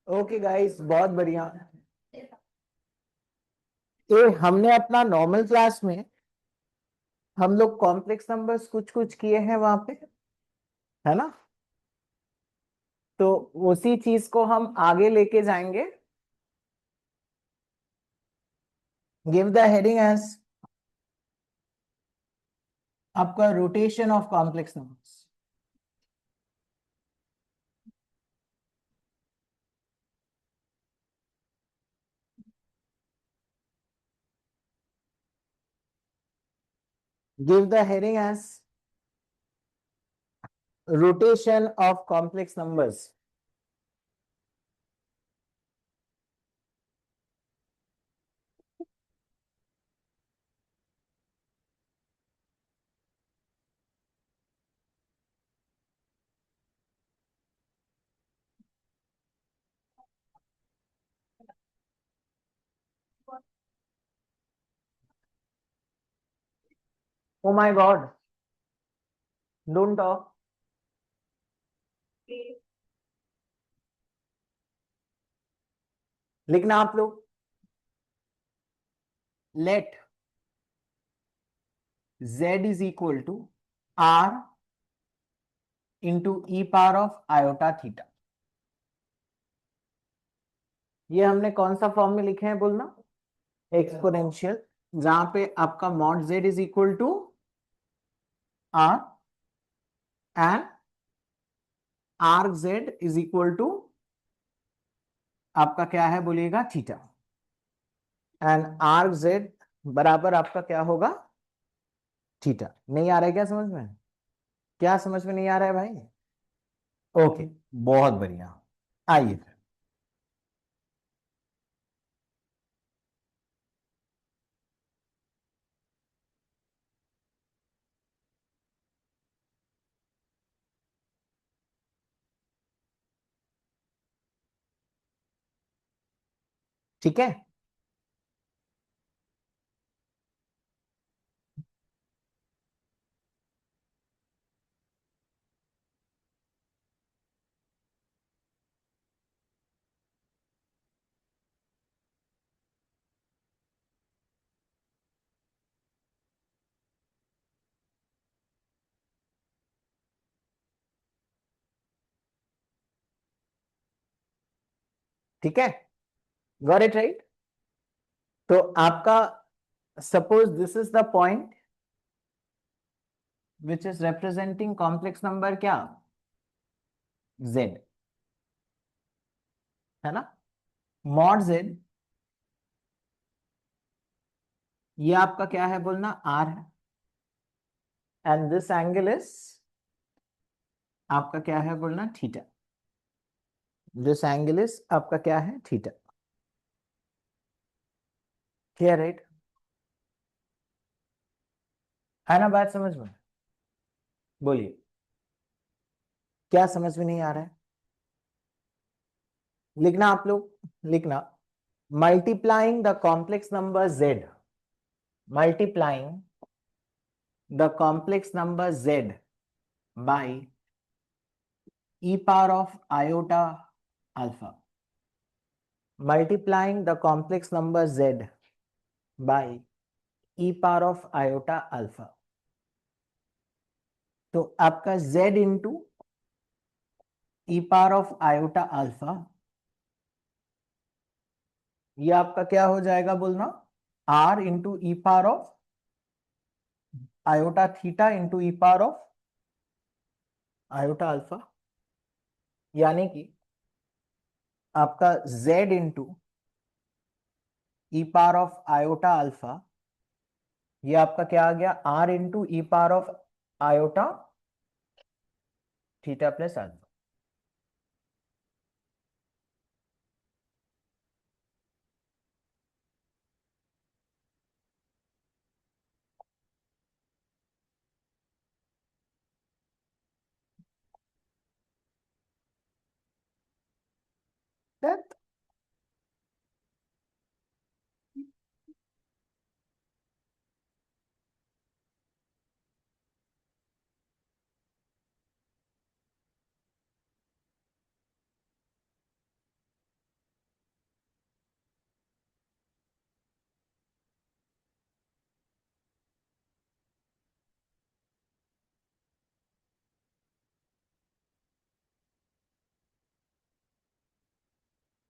Okay guys, बहुत बढ़िया। ये हमने अपना नॉर्मल क्लास में हम लोग कॉम्प्लेक्स नंबर्स कुछ कुछ किए हैं वहां पे, है ना। तो उसी चीज को हम आगे लेके जाएंगे। गिव द हेडिंग एज आपका rotation of complex numbers. Give the heading as rotation of complex numbers. Oh my God, don't talk. लिखना आप लोग। Let z is equal to r into e power of iota theta. ये हमने कौन सा form में लिखे हैं बोलना? एक्सपोनेंशियल, जहां पे आपका mod z is equal to r and arc z is equal to आपका क्या है बोलिएगा, थीटा। एंड आर्क z बराबर आपका क्या होगा, थीटा। नहीं आ रहा है क्या समझ में? क्या समझ में नहीं आ रहा है भाई? ओके, बहुत बढ़िया। आइए फिर। ठीक है, ठीक है, गॉट इट राइट। तो आपका suppose this is the point which is representing complex number क्या, z, है ना। मॉड z, ये आपका क्या है बोलना, r है। एंड दिस एंगल इज आपका क्या है बोलना, थीटा। दिस एंगल इज आपका क्या है, थीटा। Clear right? है ना बात समझ में? बोलिए, क्या समझ में नहीं आ रहा है? लिखना आप लोग, लिखना। Multiplying the complex number z, multiplying the complex number z by e power of iota alpha, multiplying the complex number z by e power of iota alpha। तो आपका z into e power of iota alpha, ये आपका क्या हो जाएगा बोलना, r into e power of iota theta into e power of iota alpha. यानी कि आपका z into e power of iota alpha, ये आपका क्या आ गया, r into e power of iota theta plus alpha.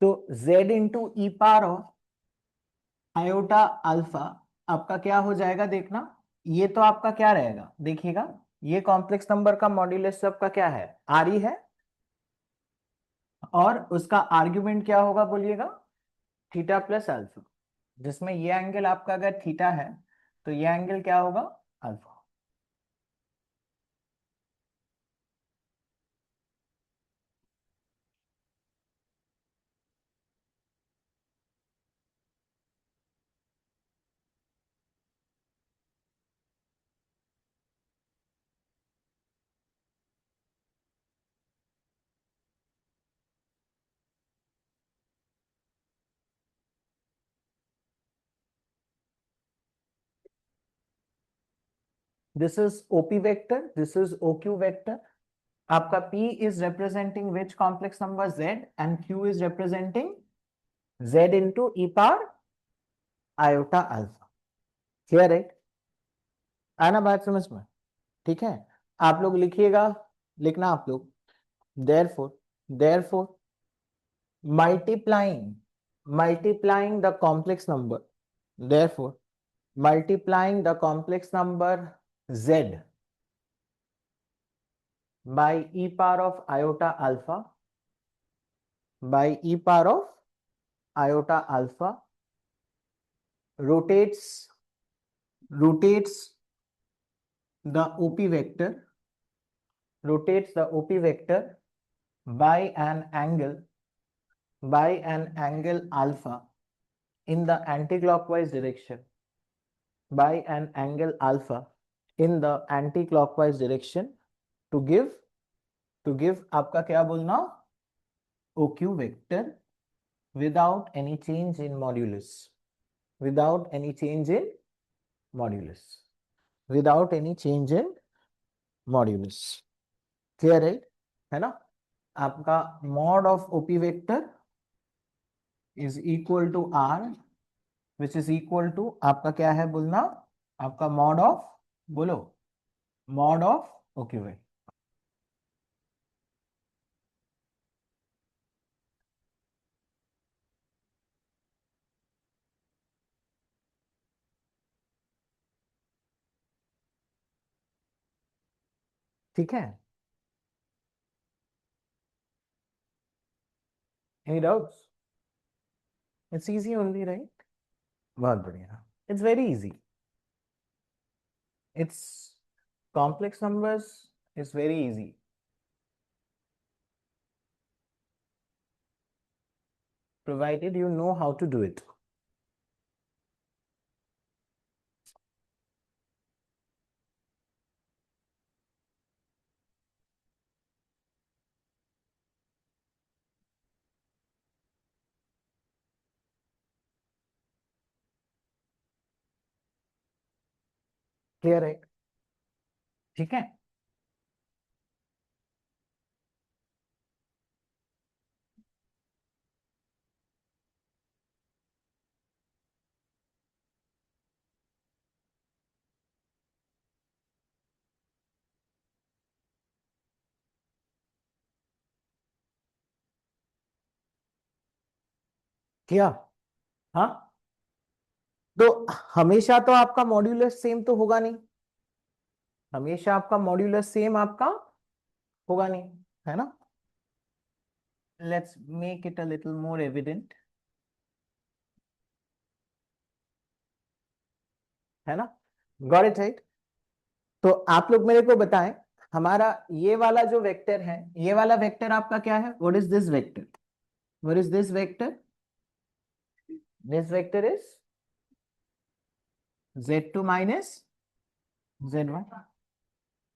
तो z into e power of iota alpha आपका क्या हो जाएगा देखना। ये तो आपका क्या रहेगा देखिएगा, ये कॉम्प्लेक्स नंबर का मॉड्यूलस सबका क्या है, आर ही है, और उसका आर्ग्यूमेंट क्या होगा बोलिएगा, थीटा प्लस अल्फा, जिसमें ये एंगल आपका अगर थीटा है तो ये एंगल क्या होगा, alpha. This is OP vector, this is OQ vector. आपका P is representing which complex number Z and Q is representing Z into e power iota alpha। Clear है, आना बात समझ में, ठीक है। आप लोग लिखिएगा, लिखना आप लोग, therefore multiplying multiplying the complex number, therefore multiplying the complex number Z by e power of iota alpha, by e power of iota alpha rotates the OP vector, rotates the OP vector by an angle alpha in the anticlockwise direction, by an angle alpha in the anticlockwise direction to give आपका क्या बोलना, OQ vector without any change in modulus, without any change in modulus, without any change in modulus। Clear है ना। आपका mod of OP vector is equal to R, which is equal to आपका क्या है बोलना, आपका मॉड ऑफ, बोलो, mod of okay vector. ठीक है, any doubts, it's easy only right, बहुत बढ़िया, it's very easy, it's complex numbers is very easy, provided you know how to do it। Clear है, ठीक है। क्या, हाँ, तो हमेशा तो आपका मॉड्यूलस सेम तो होगा नहीं, हमेशा आपका मॉड्यूलस सेम आपका होगा नहीं, है ना। Let's make it a little more evident, है ना, गॉट इट राइट। तो आप लोग मेरे को बताएं, हमारा ये वाला जो वेक्टर है, ये वाला वेक्टर आपका क्या है, what is this vector, what is this vector, this vector is z2 minus z1,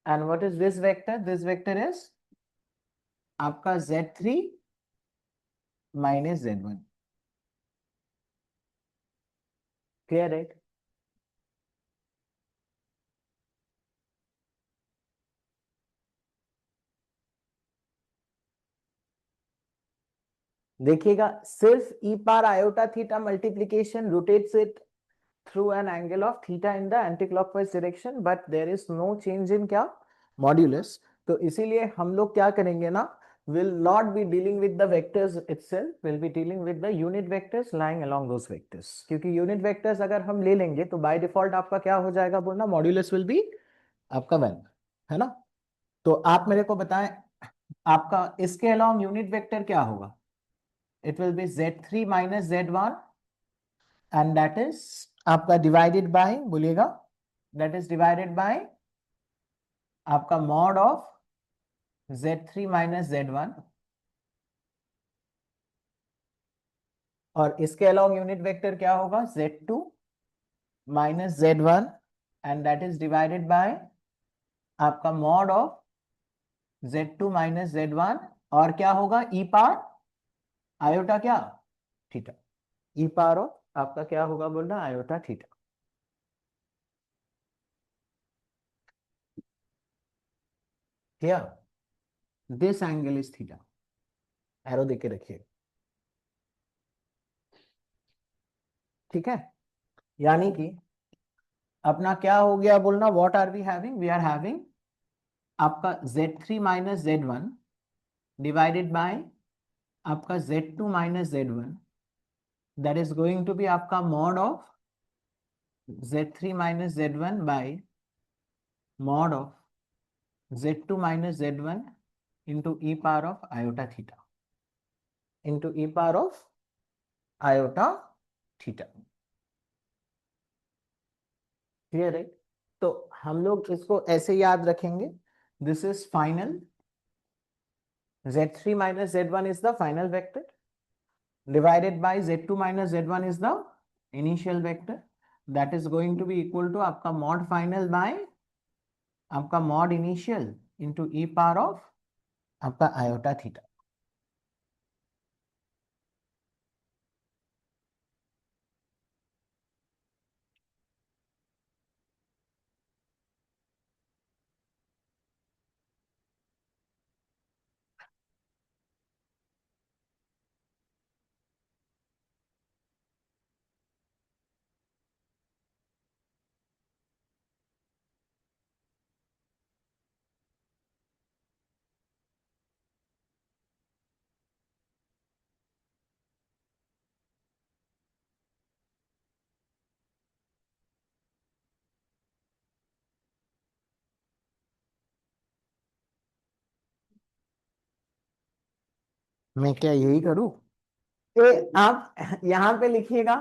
and what is this vector, this vector is आपका z3 minus z1। क्लियर है, देखिएगा सिर्फ e par iota theta multiplication rotates it through an angle of theta in the anticlockwise direction, but there is no change in क्या, modulus. तो इसीलिए हम लोग क्या करेंगे ना, will not be dealing with the vectors itself, will be dealing with the unit vectors lying along those vectors, क्योंकि unit vectors अगर हम ले लेंगे तो बाय डिफॉल्ट आपका क्या हो जाएगा बोलना, मॉड्यूलस विल बी आपका 1, है ना। तो आप मेरे को बताएं आपका इसके अलॉन्ग यूनिट वेक्टर क्या होगा, it will be z3 minus z1 and that is आपका डिवाइडेड बाय, बोलिएगा, दैट इज डिवाइडेड बाय आपका mod of z3 minus z1, और इसके अलॉन्ग यूनिट वेक्टर क्या होगा, z2 minus z1 and that is divided by आपका mod of z2 minus z1, और क्या होगा, ई पावर आयोटा क्या, थीटा, ई पावर ऑफ आपका क्या होगा बोलना, आयोटा थीटा। क्या, this angle is theta, arrow देके रखिए, ठीक है। यानी कि अपना क्या हो गया बोलना, what are we having, we are having आपका z3 minus z1 divided by आपका z2 minus z1, that is going to be आपका mod of z3 minus z1 by mod of z2 minus z1 into e power of iota theta, into e power of iota theta, clear है। तो हम लोग इसको ऐसे याद रखेंगे, this is final, z3 minus z1 is the final vector divided by z2 minus z1 is the initial vector, that is going to be equal to आपका mod final by आपका mod initial into e power of आपका iota theta। मैं क्या यही करूं, आप यहां पे लिखिएगा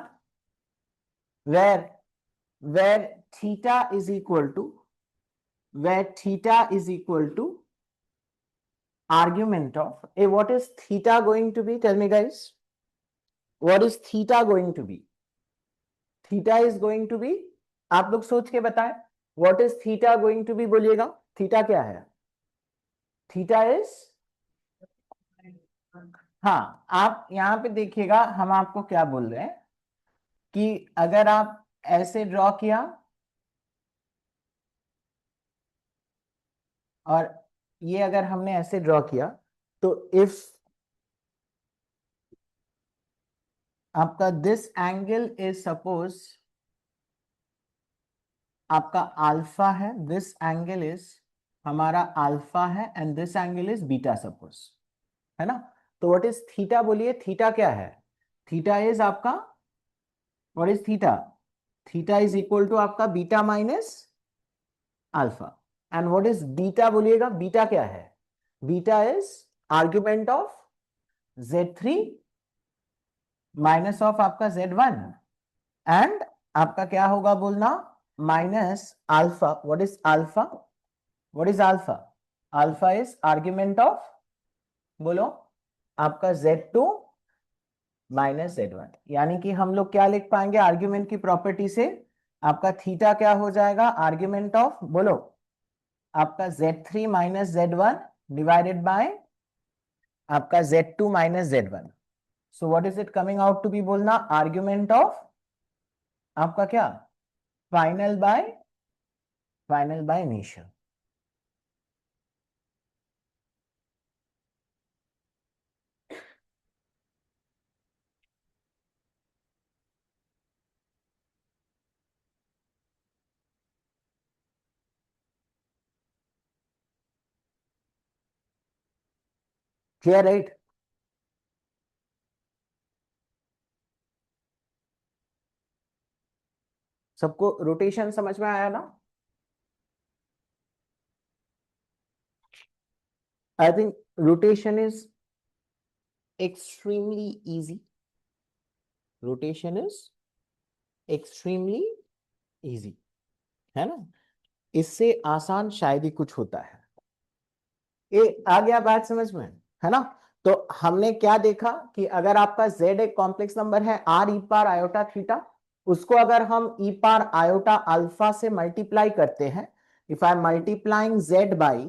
where where theta is equal to, where theta is equal to argument of a, what is theta going to be, tell me guys, what is theta going to be, theta is going to be, आप लोग सोच के बताएं, what is theta going to be, बोलिएगा theta क्या है, theta is, हाँ आप यहां पे देखिएगा हम आपको क्या बोल रहे हैं कि अगर आप ऐसे ड्रॉ किया और ये अगर हमने ऐसे ड्रॉ किया, तो इफ आपका दिस एंगल इज सपोज आपका अल्फा है, दिस एंगल इज हमारा अल्फा है and this angle is beta suppose, है ना। तो व्हाट इज थीटा, बोलिए थीटा क्या है, थीटा इज आपका, what is theta, theta is equal to आपका beta minus alpha, and what is beta, बोलिएगा बीटा क्या है, beta is argument of z3 minus of आपका z1 एंड आपका क्या होगा बोलना, minus alpha, what is alpha, what is alpha, alpha is argument of, बोलो आपका z2 माइनस z1, यानी कि हम लोग क्या लिख पाएंगे आर्ग्यूमेंट की प्रॉपर्टी से, आपका थीटा क्या हो जाएगा, आर्ग्यूमेंट ऑफ, बोलो आपका z3 minus z1 divided by आपका z2 minus z1, so what is it coming out to be बोलना, आर्ग्यूमेंट ऑफ आपका क्या, final by initial. Clear right? सबको रोटेशन समझ में आया ना? I think rotation is extremely easy. Rotation is extremely easy, है ना? इससे आसान शायद ही कुछ होता है. ये आ गया बात समझ में, है ना? तो हमने क्या देखा कि अगर आपका z एक कॉम्प्लेक्स नंबर है r e power iota theta, उसको अगर हम e पार आयोटा अल्फा से मल्टीप्लाई करते हैं, if I am multiplying z by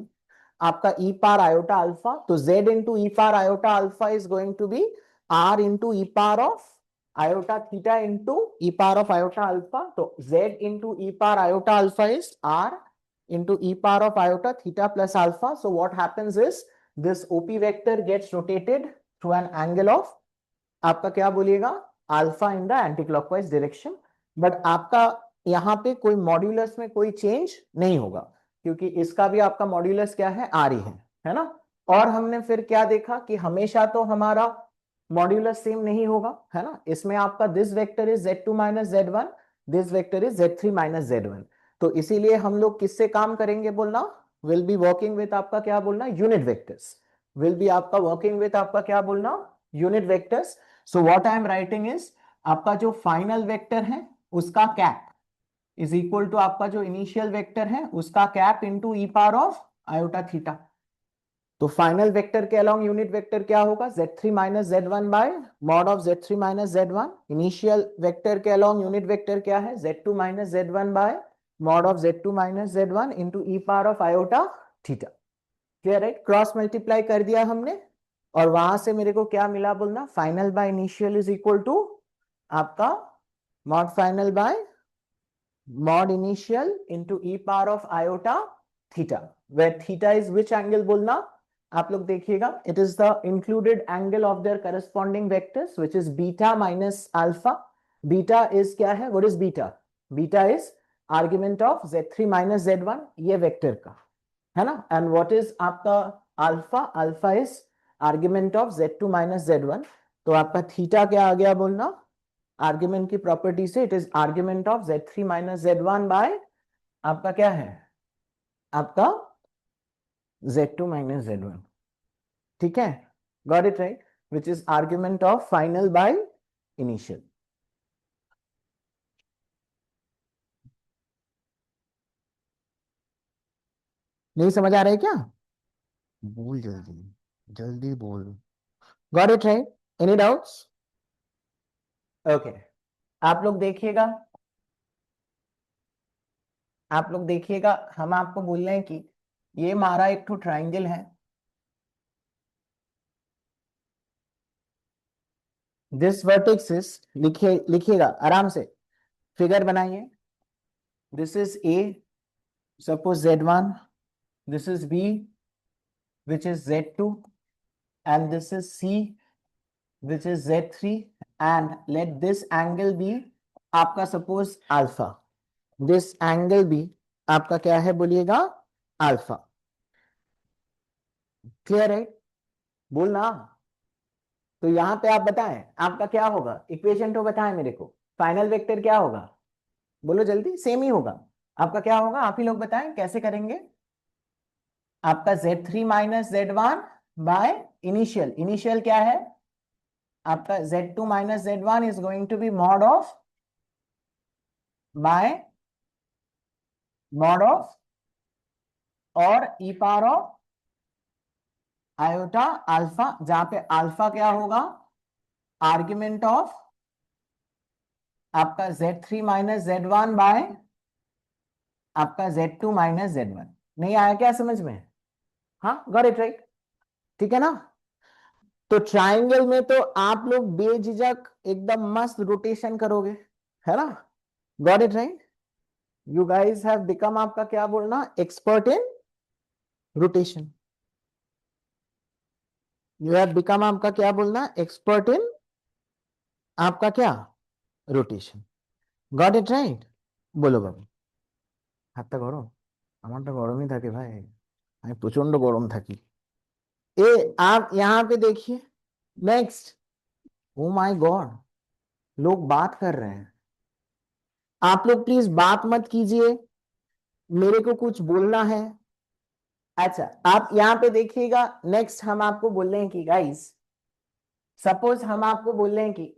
आपका e पार आयोटा अल्फा, तो z into e par iota alpha is going to be r into e par of iota theta into e par of iota alpha. तो z into e par iota alpha is r into e power of iota theta plus alpha. So what happens is this OP vector gets rotated through an angle of आपका क्या बोलिएगा alpha in the anti clockwise direction. But आपका यहाँ पे कोई modulus में कोई change नहीं होगा, क्योंकि इसका भी आपका मॉड्यूलस क्या है आर ही है ना? और हमने फिर क्या देखा कि हमेशा तो हमारा मॉड्यूलस सेम नहीं होगा, है ना? इसमें आपका this vector is z2 minus z1, this vector is z3 minus z1. तो इसीलिए हम लोग किससे काम करेंगे बोलना, विल बी वर्किंग विथ आपका क्या बोलना यूनिट वेक्टर्स. विल बी आपका वर्किंग विथ आपका क्या बोलना unit vectors. So what I am writing is आपका जो फाइनल वेक्टर है उसका कैप इज इक्वल टू आपका जो इनिशियल वेक्टर है उसका cap into e power of iota theta. तो फाइनल वेक्टर के अलोंग यूनिट वेक्टर क्या होगा z3 minus z1 by mod of z3 minus z1. Initial vector के अलोंग यूनिट वेक्टर क्या है z2 minus z1 by mod of z2 minus z1 into e power of iota theta. Clear right? Cross multiply कर दिया हमने और वहां से मेरे को क्या मिला बोलना final by initial is equal to आपका mod final by mod initial into e power of iota theta, where theta is which angle बोलना आप लोग देखिएगा, it is the included angle of their corresponding vectors which is beta minus alpha. Beta is क्या है, what is beta? Beta is argument of z3 minus z1 ये vector का, है ना? and what is आपका alpha? Alpha is argument of z2 minus z1. तो आपका theta क्या आ गया बोलना आर्ग्यूमेंट की प्रॉपर्टी से, it is argument of z3 minus z1 by आपका क्या है आपका z2 माइनस z1. ठीक है, got it right? Which is argument of final by initial. नहीं समझ आ रहा है क्या? बोल जल्दी, जल्दी बोल. Got it right? Any doubts? Okay, आप लोग देखिएगा, आप लोग देखिएगा, हम आपको बोल रहे हैं कि ये हमारा एक तो ट्राइंगल है. दिस वर्टेक्स इज लिखिएगा आराम से, फिगर बनाइए. This is a, suppose z1, this is b which is z2, and this is c which is z3, and let this angle be आपका suppose alpha. this angle be आपका क्या है बोलिएगा alpha. Clear है? बोलना. तो यहां पे आप बताएं आपका क्या होगा इक्वेशन, तो बताएं मेरे को फाइनल वेक्टर क्या होगा, बोलो जल्दी. सेम ही होगा आपका, क्या होगा आप ही लोग बताएं कैसे करेंगे. आपका z3 minus z1 by initial, initial क्या है आपका z2 minus z1 is going to be mod of by mod of और e power of iota alpha, जहां पे अल्फा क्या होगा आर्ग्यूमेंट ऑफ आपका z3 माइनस z1 बाय आपका z2 माइनस z1. नहीं आया क्या समझ में? हाँ, गॉट इट राइट? ठीक है ना? तो ट्राइंगल में तो आप लोग बेझिझक एकदम मस्त रोटेशन करोगे, है ना? Got it right? You guys have become आपका क्या बोलना expert in rotation. You have become आपका क्या बोलना एक्सपर्ट इन आपका क्या रोटेशन. Got it right? বলো বাবু. হাতটা গরম? আমারটা গরমই থাকে ভাই, আমি প্রচন্ড গরম থাকি. आप यहां पे देखिए नेक्स्ट। ओ माय गॉड, लोग बात कर रहे हैं। आप लोग प्लीज बात मत कीजिए, मेरे को कुछ बोलना है। अच्छा, आप यहां पे देखिएगा। नेक्स्ट हम आपको बोल रहे हैं कि गाइस, सपोज हम आपको बोल रहे हैं कि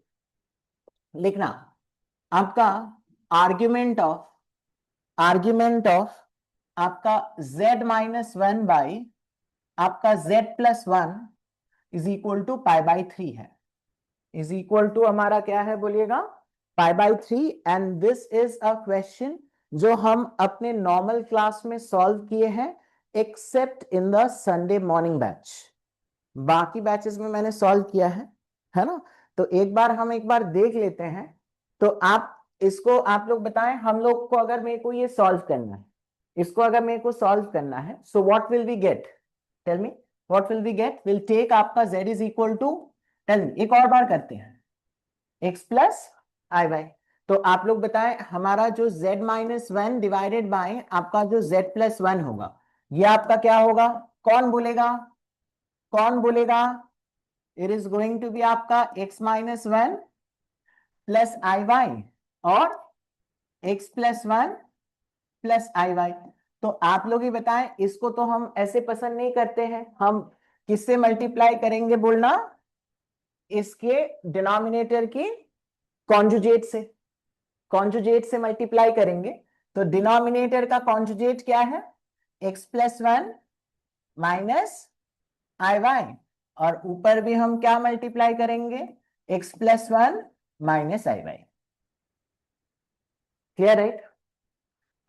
लिखना आपका आर्ग्यूमेंट ऑफ आपका z-1 बाई आपका z+1 इज इक्वल टू π/3 है। इज इक्वल टू हमारा क्या है बोलिएगा, π/3। And this is a question जो हम अपने नॉर्मल क्लास में सॉल्व किए हैं, except in the Sunday morning batch. बाकी बैचेस में मैंने सॉल्व किया है ना। तो एक बार देख लेते हैं। तो आप इसको आप लोग बताएं, हम लोग को अगर मेरे को ये सॉल्व करना है, इसको अगर मेरे को सॉल्व करना है, so what will we get, tell me what will we get. Will take आपका z is equal to, tell me एक और बार करते हैं, x प्लस आई वाई। तो आप लोग बताएं हमारा जो z-1 डिवाइडेड बाय आपका जो z+1 होगा, ये आपका क्या होगा, कौन बोलेगा, कौन बोलेगा। It is going to be आपका x-1 प्लस आई वाई और x+1 प्लस आई वाई। तो आप लोग ही बताएं, इसको तो हम ऐसे पसंद नहीं करते हैं, हम किससे मल्टीप्लाई करेंगे बोलना, इसके डिनोमिनेटर की कॉन्जुगेट से, कॉन्जुगेट से मल्टीप्लाई करेंगे। तो डिनोमिनेटर का कॉन्जुगेट क्या है, x+1 माइनस आई वाई, और ऊपर भी हम क्या मल्टीप्लाई करेंगे, x+1 माइनस आई वाई। क्लियर राइट,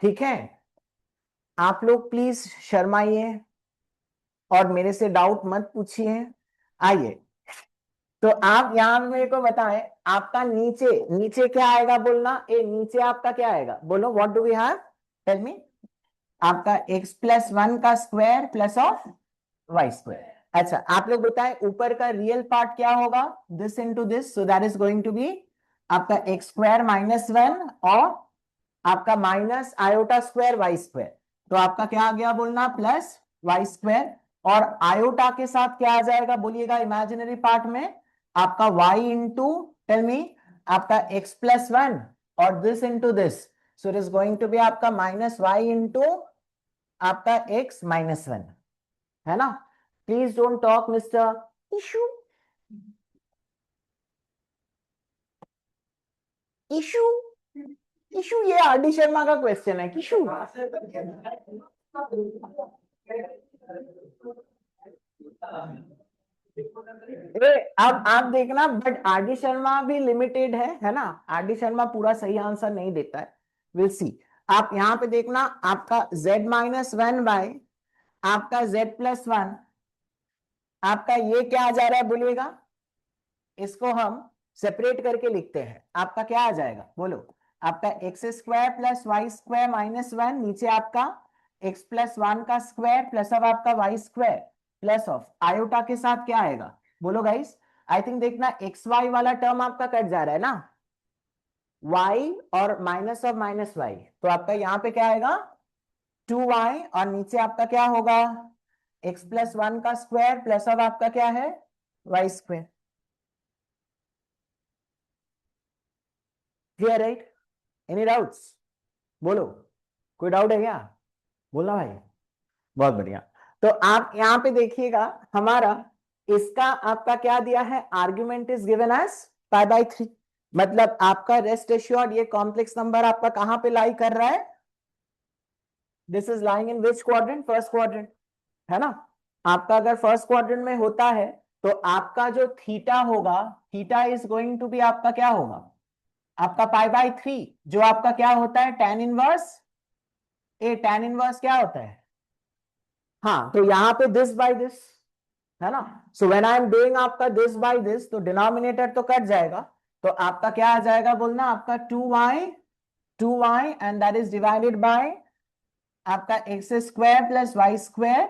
ठीक है। आप लोग प्लीज शर्माइए और मेरे से डाउट मत पूछिए। आइए, तो आप यहां मेरे को बताएं, आपका नीचे नीचे क्या आएगा बोलना, ए नीचे आपका क्या आएगा बोलो, what do we have, tell me. आपका x+1 का square plus of y square. अच्छा, आप लोग बताएं ऊपर का रियल पार्ट क्या होगा, this into this, so that is going to be आपका x² - 1 और आपका minus iota square y square. तो आपका क्या आ गया बोलना, प्लस वाई स्क्वायर, और आयोटा के साथ क्या आ जाएगा बोलिएगा इमेजिनरी पार्ट में, आपका y इंटू, टेल मी, आपका x+1 और this into this, so it is going to be आपका -y इंटू आपका x-1, है ना। Please don't talk mister Ishu, Ishu, Ishu, ये आर डी शर्मा का क्वेश्चन है किशु। अब आप देखना, बट आर डी शर्मा भी लिमिटेड है ना। आर डी शर्मा पूरा सही आंसर नहीं देता है, विल सी। आप यहां पे देखना, आपका z-1 बाय आपका z+1, आपका ये क्या आ जा रहा है बोलिएगा, इसको हम सेपरेट करके लिखते हैं, आपका क्या आ जाएगा बोलो, आपका x² प्लस y² -1, नीचे आपका x+1 का स्क्वायर प्लस अब आपका y² प्लस ऑफ आयोटा के साथ क्या आएगा बोलो गाइस। आई थिंक देखना xy वाला टर्म आपका कट जा रहा है ना, y और माइनस ऑफ -y, तो आपका यहां पे क्या आएगा 2y, और नीचे आपका क्या होगा x+1 का स्क्वायर प्लस अब आपका क्या है y²। Clear right, any doubts बोलो, कोई डाउट है क्या, बोलना भाई। बहुत बढ़िया। तो आप यहां पे देखिएगा, हमारा इसका आपका क्या दिया है, आर्ग्यूमेंट इज गिवन एज π/3, मतलब आपका रेस्ट एश्योर्ड ये कॉम्प्लेक्स नंबर आपका कहां पे लाई कर रहा है, this is lying in which quadrant, first quadrant, है ना। आपका अगर फर्स्ट क्वाड्रेंट में होता है, तो आपका जो थीटा होगा, theta is going to be आपका क्या होगा, आपका π/3, जो आपका क्या होता है tan इनवर्स, tan इनवर्स क्या होता है, हाँ, तो यहां पे दिस बाय दिस, है ना। So when I am doing आपका दिस बाय दिस, तो डिनोमिनेटर तो कट जाएगा, तो आपका क्या आ जाएगा बोलना, आपका 2y and that is divided by आपका x² प्लस y²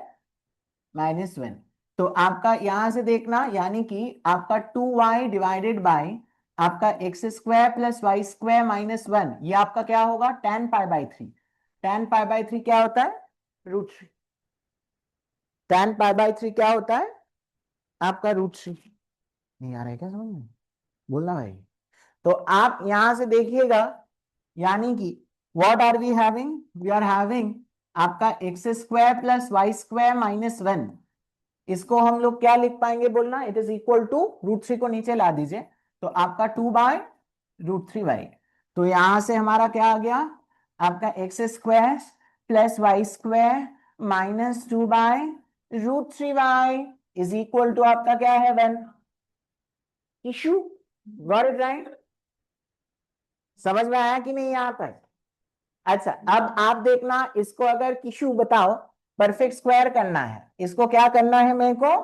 -1। तो आपका यहां से देखना, यानी कि आपका 2y डिवाइडेड बाय आपका x² प्लस y² -1, ये आपका क्या होगा tan π/3। tan π/3 क्या होता है √3, tan π/3 क्या होता है आपका √3। नहीं आ रहा है क्या समझ में? बोलना भाई। तो आप यहां से देखिएगा, यानी कि what are we having, we are having आपका x² प्लस y² माइनस 1। इसको हम लोग क्या लिख पाएंगे बोलना, इट इज इक्वल टू √3 को नीचे ला दीजिए, तो आपका 2/√3y। तो यहां से हमारा क्या आ गया, आपका x² प्लस y² minus 2/√3y is equal to आपका क्या है 1। Ishu got it right? समझ में आया कि नहीं यहाँ तक? अच्छा, अब आप देखना, इसको अगर किशु बताओ परफेक्ट स्क्वायर करना है, इसको क्या करना है मेरे को,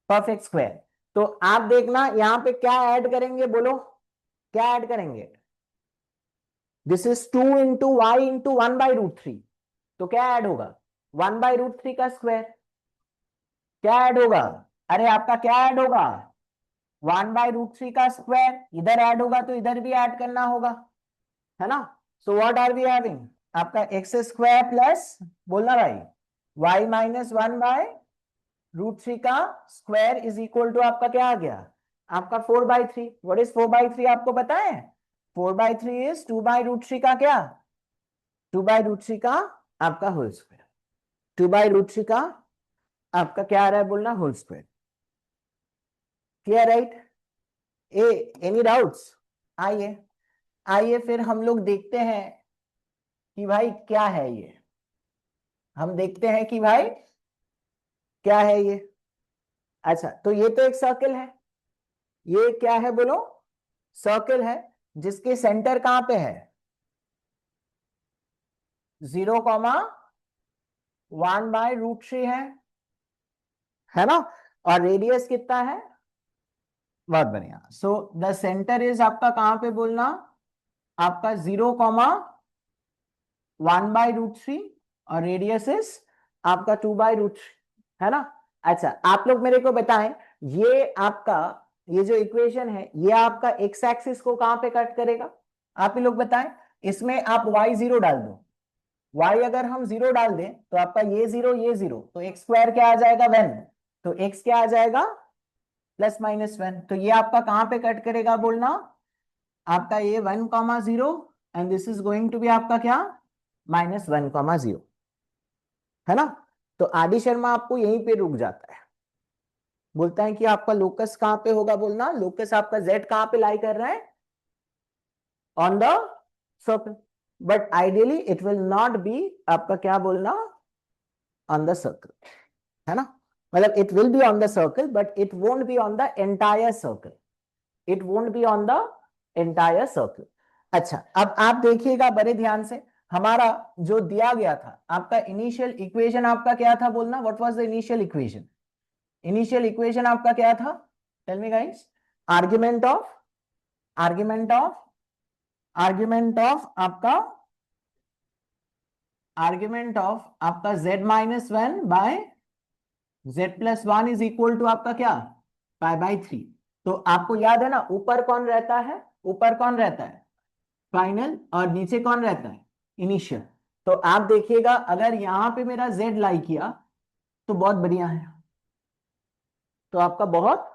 परफेक्ट स्क्वायर। तो आप देखना यहाँ पे क्या ऐड करेंगे, बोलो क्या ऐड करेंगे। This is 2 × y × 1/√3। तो क्या ऐड होगा, 1/√3 का स्क्वायर। क्या ऐड होगा, अरे आपका क्या ऐड होगा, 1/√3 का स्क्वायर। इधर ऐड होगा तो इधर भी ऐड करना होगा, है ना। So what are we having, आपका x² प्लस, बोलना भाई, y−1/√3 का स्क्वायर इज इक्वल टू आपका क्या आ गया, आपका 4/3। व्हाट इज 4/3 आपको पता है, 4/3 इज 2/√3 का क्या, 2/√3 का आपका होल स्क्वायर। 2/√3 का आपका क्या आ रहा है बोलना, whole square. Clear right? Uh any doubts? आइए, आइए फिर हम लोग देखते हैं कि भाई क्या है ये, हम देखते हैं कि भाई क्या है ये। अच्छा, तो ये तो एक सर्कल है, ये क्या है बोलो, सर्कल है, जिसके सेंटर कहां पे है, 0,1/√3 है ना। और रेडियस कितना है, बहुत बढ़िया। सो द सेंटर इज आपका कहां पे बोलना, आपका 0,1/√3 और रेडियस इज आपका 2/√3, है ना। अच्छा, आप लोग मेरे को बताएं, ये आपका, ये जो इक्वेशन है, ये आपका एक्स एक्सिस को कहां पे कट करेगा, आप ही लोग बताएं। इसमें आप y0 डाल दो, y अगर हम 0 डाल दें तो आपका ये 0 ये 0, तो x² क्या आ जाएगा 1, तो x क्या आ जाएगा +-1। तो ये आपका कहां पे कट करेगा बोलना, आपका ये 1,0 and this is going to be आपका क्या, -1,0, है ना। तो आदि शर्मा आपको यहीं पे रुक जाता है, बोलता है कि आपका लोकस कहां पे होगा बोलना, लोकस आपका z कहां पे लाई कर रहा है, on the circle. But ideally it will not be आपका क्या बोलना, ऑन द सर्कल, है ना। मतलब it will be on the circle but it won't be on the entire circle, it won't be on the entire circle. अच्छा, अब आप देखिएगा बड़े ध्यान से, हमारा जो दिया गया था आपका इनिशियल इक्वेशन आपका क्या था बोलना, what was the initial equation, initial equation आपका क्या था, tell me guys. Argument of, argument of, argument of आपका, आर्ग्यूमेंट ऑफ आपका z-1/z+1 इज इक्वल टू आपका क्या, π/3। तो आपको याद है ना, ऊपर कौन रहता है, ऊपर कौन रहता है फाइनल, और नीचे कौन रहता है इनिशियल। तो आप देखिएगा अगर यहां पे मेरा z लाई किया तो बहुत बढ़िया है, तो आपका बहुत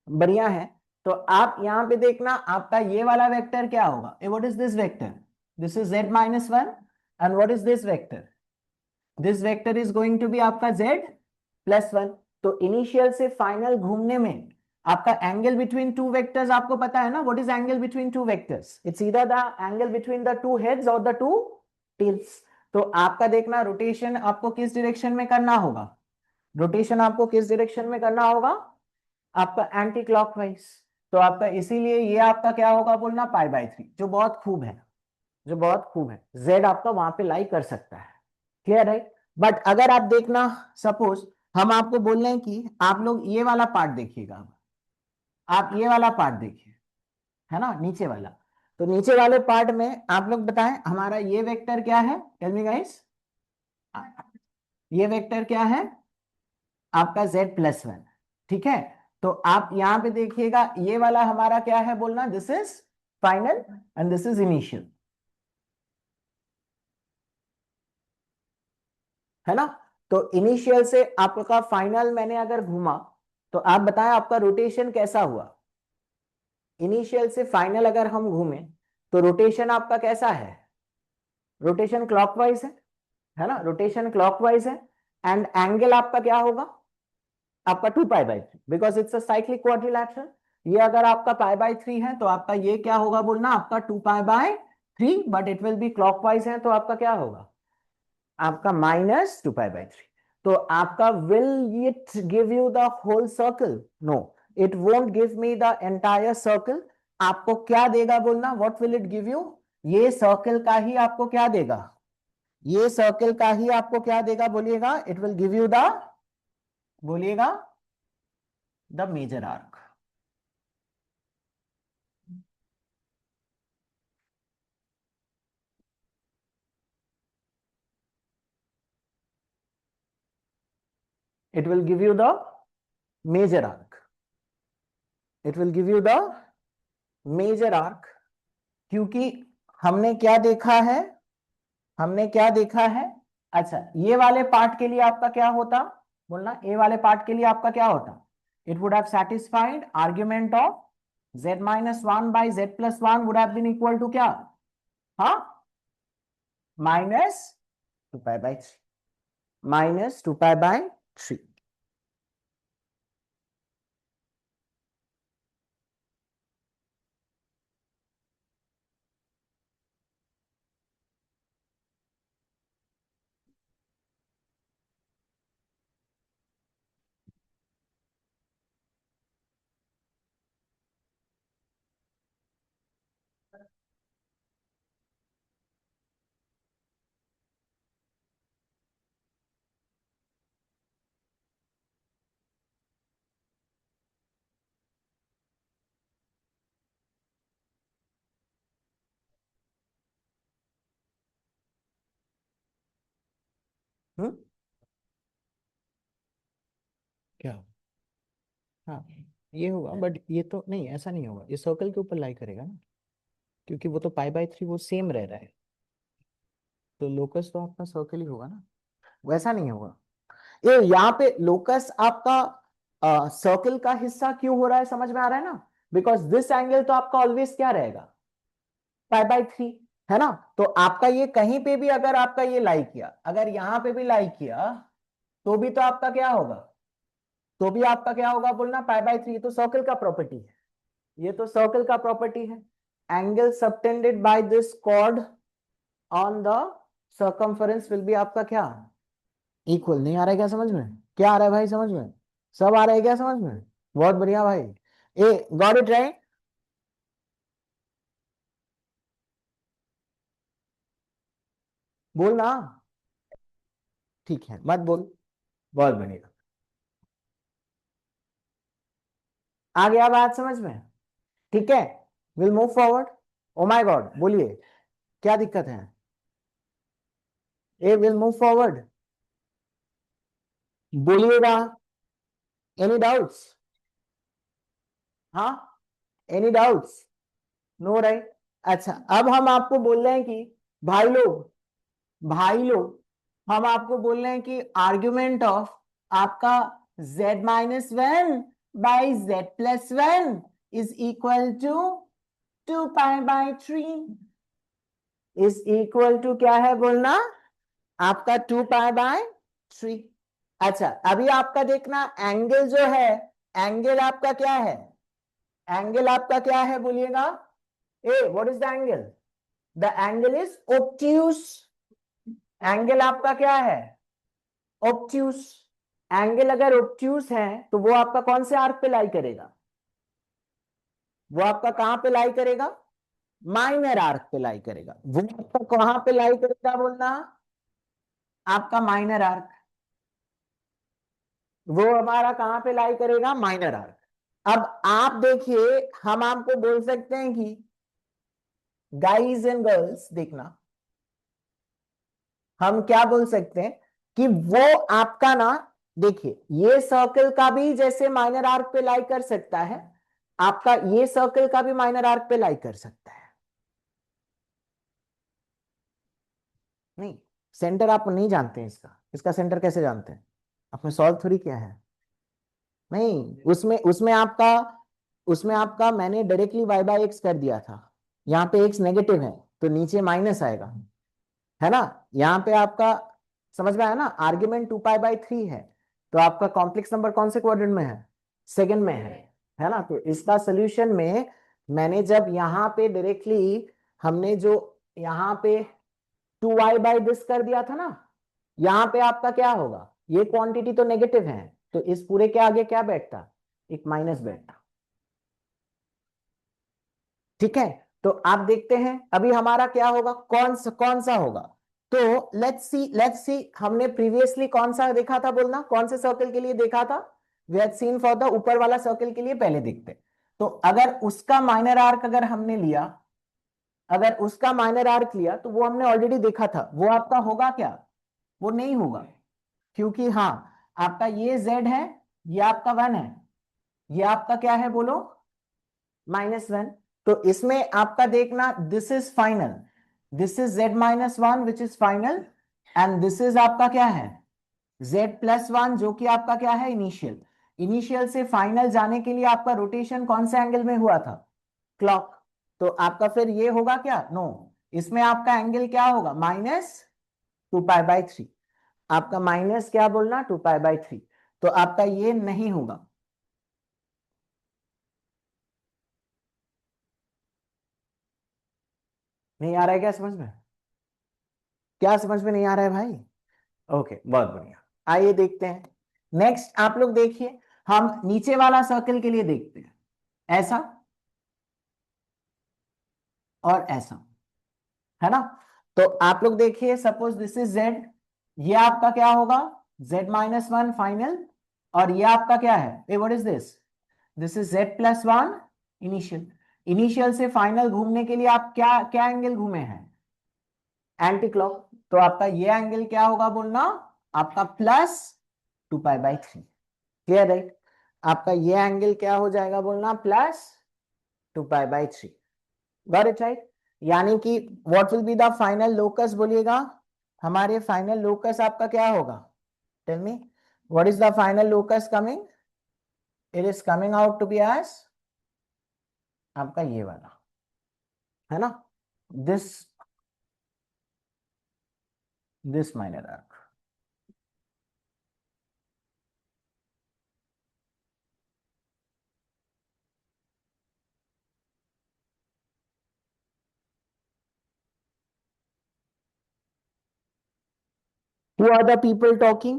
बढ़िया है। तो आप यहां पे देखना, आपका ये वाला वेक्टर क्या होगा, what is this vector, this is z-1 and what is this vector, this vector is going to be आपका z+1। तो इनिशियल से फाइनल घूमने में आपका एंगल बिटवीन टू वेक्टर्स आपको पता है ना, what is angle between two vectors, it's either the angle between the two heads और द टू टेल्स। तो आपका देखना रोटेशन आपको किस डायरेक्शन में करना होगा, रोटेशन आपको किस डायरेक्शन में करना होगा, आपका एंटी क्लॉकवाइज। तो आपका इसीलिए ये आपका क्या होगा बोलना, π/3, जो बहुत खूब है, जो बहुत खूब है, z आपका वहां पे लाई कर सकता है। क्लियर है? बट अगर आप देखना, सपोज हम आपको बोल रहे हैं कि आप लोग ये वाला पार्ट देखिएगा, आप ये वाला पार्ट देखिए, है ना, नीचे वाला। तो नीचे वाले पार्ट में आप लोग बताएं हमारा ये वेक्टर क्या है, टेल मी गाइस, ये वेक्टर क्या है आपका z+1, ठीक है। तो आप यहां पे देखिएगा ये वाला हमारा क्या है बोलना, this is final and this is initial, है ना। तो इनिशियल से आपका फाइनल मैंने अगर घूमा तो आप बताएं आपका रोटेशन कैसा हुआ, इनिशियल से फाइनल अगर हम घूमें तो रोटेशन आपका कैसा है, रोटेशन क्लॉकवाइज है ना, रोटेशन क्लॉकवाइज है। एंड एंगल आपका क्या होगा, आपका 2 pi by 3, because it's a cyclic quadrilateral. ये अगर आपका पाई बाई 3 है तो आपका ये क्या होगा बोलना, आपका 2 pi by 3, but it will B clockwise है तो आपका क्या होगा, आपका -2 पाई बाई 3। तो आपका will it give you the whole circle, no, it won't give me the entire circle. आपको क्या देगा बोलना, what will it give you, ये सर्कल का ही आपको क्या देगा, ये सर्कल का ही आपको क्या देगा बोलिएगा, it will give you the, बोलिएगा, the major arc. it will give you the major arc, it will give you the major arc। क्योंकि हमने क्या देखा है, हमने क्या देखा है, अच्छा ये वाले पार्ट के लिए आपका क्या होता बोलना, ए वाले पार्ट के लिए आपका क्या होता, it would have satisfied argument of z-1/z+1 would have been equal to क्या, हाँ, -2 पाई बाई 3, -2 पाई बाई 3। क्या, हाँ ये होगा, बट ये तो नहीं, ऐसा नहीं होगा, ये सर्कल के ऊपर लाई करेगा ना, क्योंकि वो तो पाई बाई 3 वो सेम रह रहा है, तो लोकस तो आपका सर्कल ही होगा ना, वैसा नहीं होगा। ये यहाँ पे लोकस आपका सर्कल का हिस्सा क्यों हो रहा है, समझ में आ रहा है ना, बिकॉज दिस एंगल तो आपका ऑलवेज क्या रहेगा, पाई बाई 3, है ना। तो आपका ये कहीं पे भी अगर आपका ये लाई किया, अगर यहाँ पे भी लाई किया, तो भी तो आपका क्या होगा, तो भी आपका क्या होगा बोलना, पाई बाई 3 तो सर्कल का प्रॉपर्टी है, ये तो सर्कल का प्रॉपर्टी है। Angle subtended by this cord on the circumference will be आपका क्या, इक्वल। नहीं आ रहा है क्या समझ में, क्या आ रहा है भाई समझ में, सब आ रहा है क्या समझ में, बहुत बढ़िया भाई, ए गॉट इट राइट। बोलना, ठीक है मत बोल, बहुत बढ़िया, आ गया बात समझ में, ठीक है, will move forward. O my God बोलिए, क्या दिक्कत है, ए विल मूव फॉरवर्ड, बोलिएगा, एनी डाउट्स, हाँ, एनी डाउट्स, नो राइट। अच्छा अब हम आपको बोल रहे हैं कि भाई लोग, भाई लोग हम आपको बोल रहे हैं कि आर्ग्यूमेंट ऑफ आपका z-1/z+1 is equal to 2 pi by 3, is equal to क्या है बोलना, आपका 2 पाई बाई 3। अच्छा अभी आपका देखना एंगल जो है, एंगल आपका क्या है, एंगल आपका क्या है बोलिएगा, uh what is the angle, the angle is obtuse, angle आपका क्या है, ऑब्ट्यूस। एंगल अगर ऑब्ट्यूस है तो वो आपका कौन से आर्क पे लाई करेगा, वो आपका कहां पे लाई करेगा, माइनर आर्क पे लाई करेगा, वो आपका कहां पे लाई करेगा बोलना, आपका माइनर आर्क, वो हमारा कहां पे लाई करेगा, माइनर आर्क। अब आप देखिए हम आपको बोल सकते हैं कि गाइज एंड गर्ल्स देखना, हम क्या बोल सकते हैं कि वो आपका ना, देखिए ये सर्कल का भी जैसे माइनर आर्क पे लाई कर सकता है, आपका ये सर्कल का भी माइनर आर्क पे लाई कर सकता है। नहीं, सेंटर आप नहीं जानते हैं इसका, इसका सेंटर कैसे जानते हैं, आपने सॉल्व थोड़ी किया है, नहीं, उसमें आपका मैंने डायरेक्टली वाई बाई एक्स कर दिया था। यहाँ पे एक्स नेगेटिव है तो नीचे माइनस आएगा, है ना। यहाँ पे आपका समझ में आया ना, आर्ग्यूमेंट 2 पाई बाई 3 है। तो आपका कॉम्प्लेक्स नंबर कौन से क्वाड्रेंट में है? सेकंड में है ना। तो इसका सोल्यूशन में मैंने जब यहाँ पे डायरेक्टली हमने जो यहाँ पे 2y/दिस कर दिया था ना, यहाँ पे आपका क्या होगा, ये क्वांटिटी तो नेगेटिव है, तो इस पूरे के आगे क्या बैठता, एक माइनस बैठता। ठीक है, तो आप देखते हैं अभी हमारा क्या होगा, कौन सा होगा। तो लेट्स सी हमने प्रीवियसली कौन सा देखा था, बोलना कौन से सर्कल के लिए देखा था। We had seen for the ऊपर वाला सर्कल के लिए पहले देखते। तो अगर उसका माइनर आर्क अगर हमने लिया, अगर उसका माइनर आर्क लिया तो वो हमने ऑलरेडी देखा था, वो आपका होगा क्या, वो नहीं होगा। क्योंकि हाँ, आपका ये z है, ये आपका 1 है, ये आपका क्या है बोलो, -1। तो इसमें आपका देखना, this is final, this is z-1 which is final, and this is आपका क्या है, z+1 जो कि आपका क्या है, इनिशियल। इनिशियल से फाइनल जाने के लिए आपका रोटेशन कौन से एंगल में हुआ था, क्लॉक। तो आपका फिर ये होगा क्या, नो, इसमें आपका एंगल क्या होगा, -2 पाई बाई 3। आपका माइनस क्या बोलना, 2 पाई बाई 3। तो आपका ये नहीं होगा। नहीं आ रहा है क्या समझ में, क्या समझ में नहीं आ रहा है भाई? ओके, बहुत बढ़िया। आइए देखते हैं नेक्स्ट, आप लोग देखिए, हम नीचे वाला सर्कल के लिए देखते हैं, ऐसा और ऐसा, है ना। तो आप लोग देखिए, सपोज दिस इज z, ये आपका क्या होगा, z-1 फाइनल, और ये आपका क्या है, what is this, this is z+1 initial. Initial से फाइनल घूमने के लिए आप क्या क्या एंगल घूमे हैं, एंटी क्लॉक। तो आपका ये एंगल क्या होगा बोलना, आपका +2 पाई बाई 3। Clear, right. आपका ये एंगल क्या हो जाएगा बोलना, +2 pi by 3। Got it, right. यानी कि what will be the final locus बोलिएगा, हमारे फाइनल लोकस आपका क्या होगा, tell me, what is the final locus coming, it is coming out to be as आपका ये वाला, है ना, this this minor arc. Who are the people talking?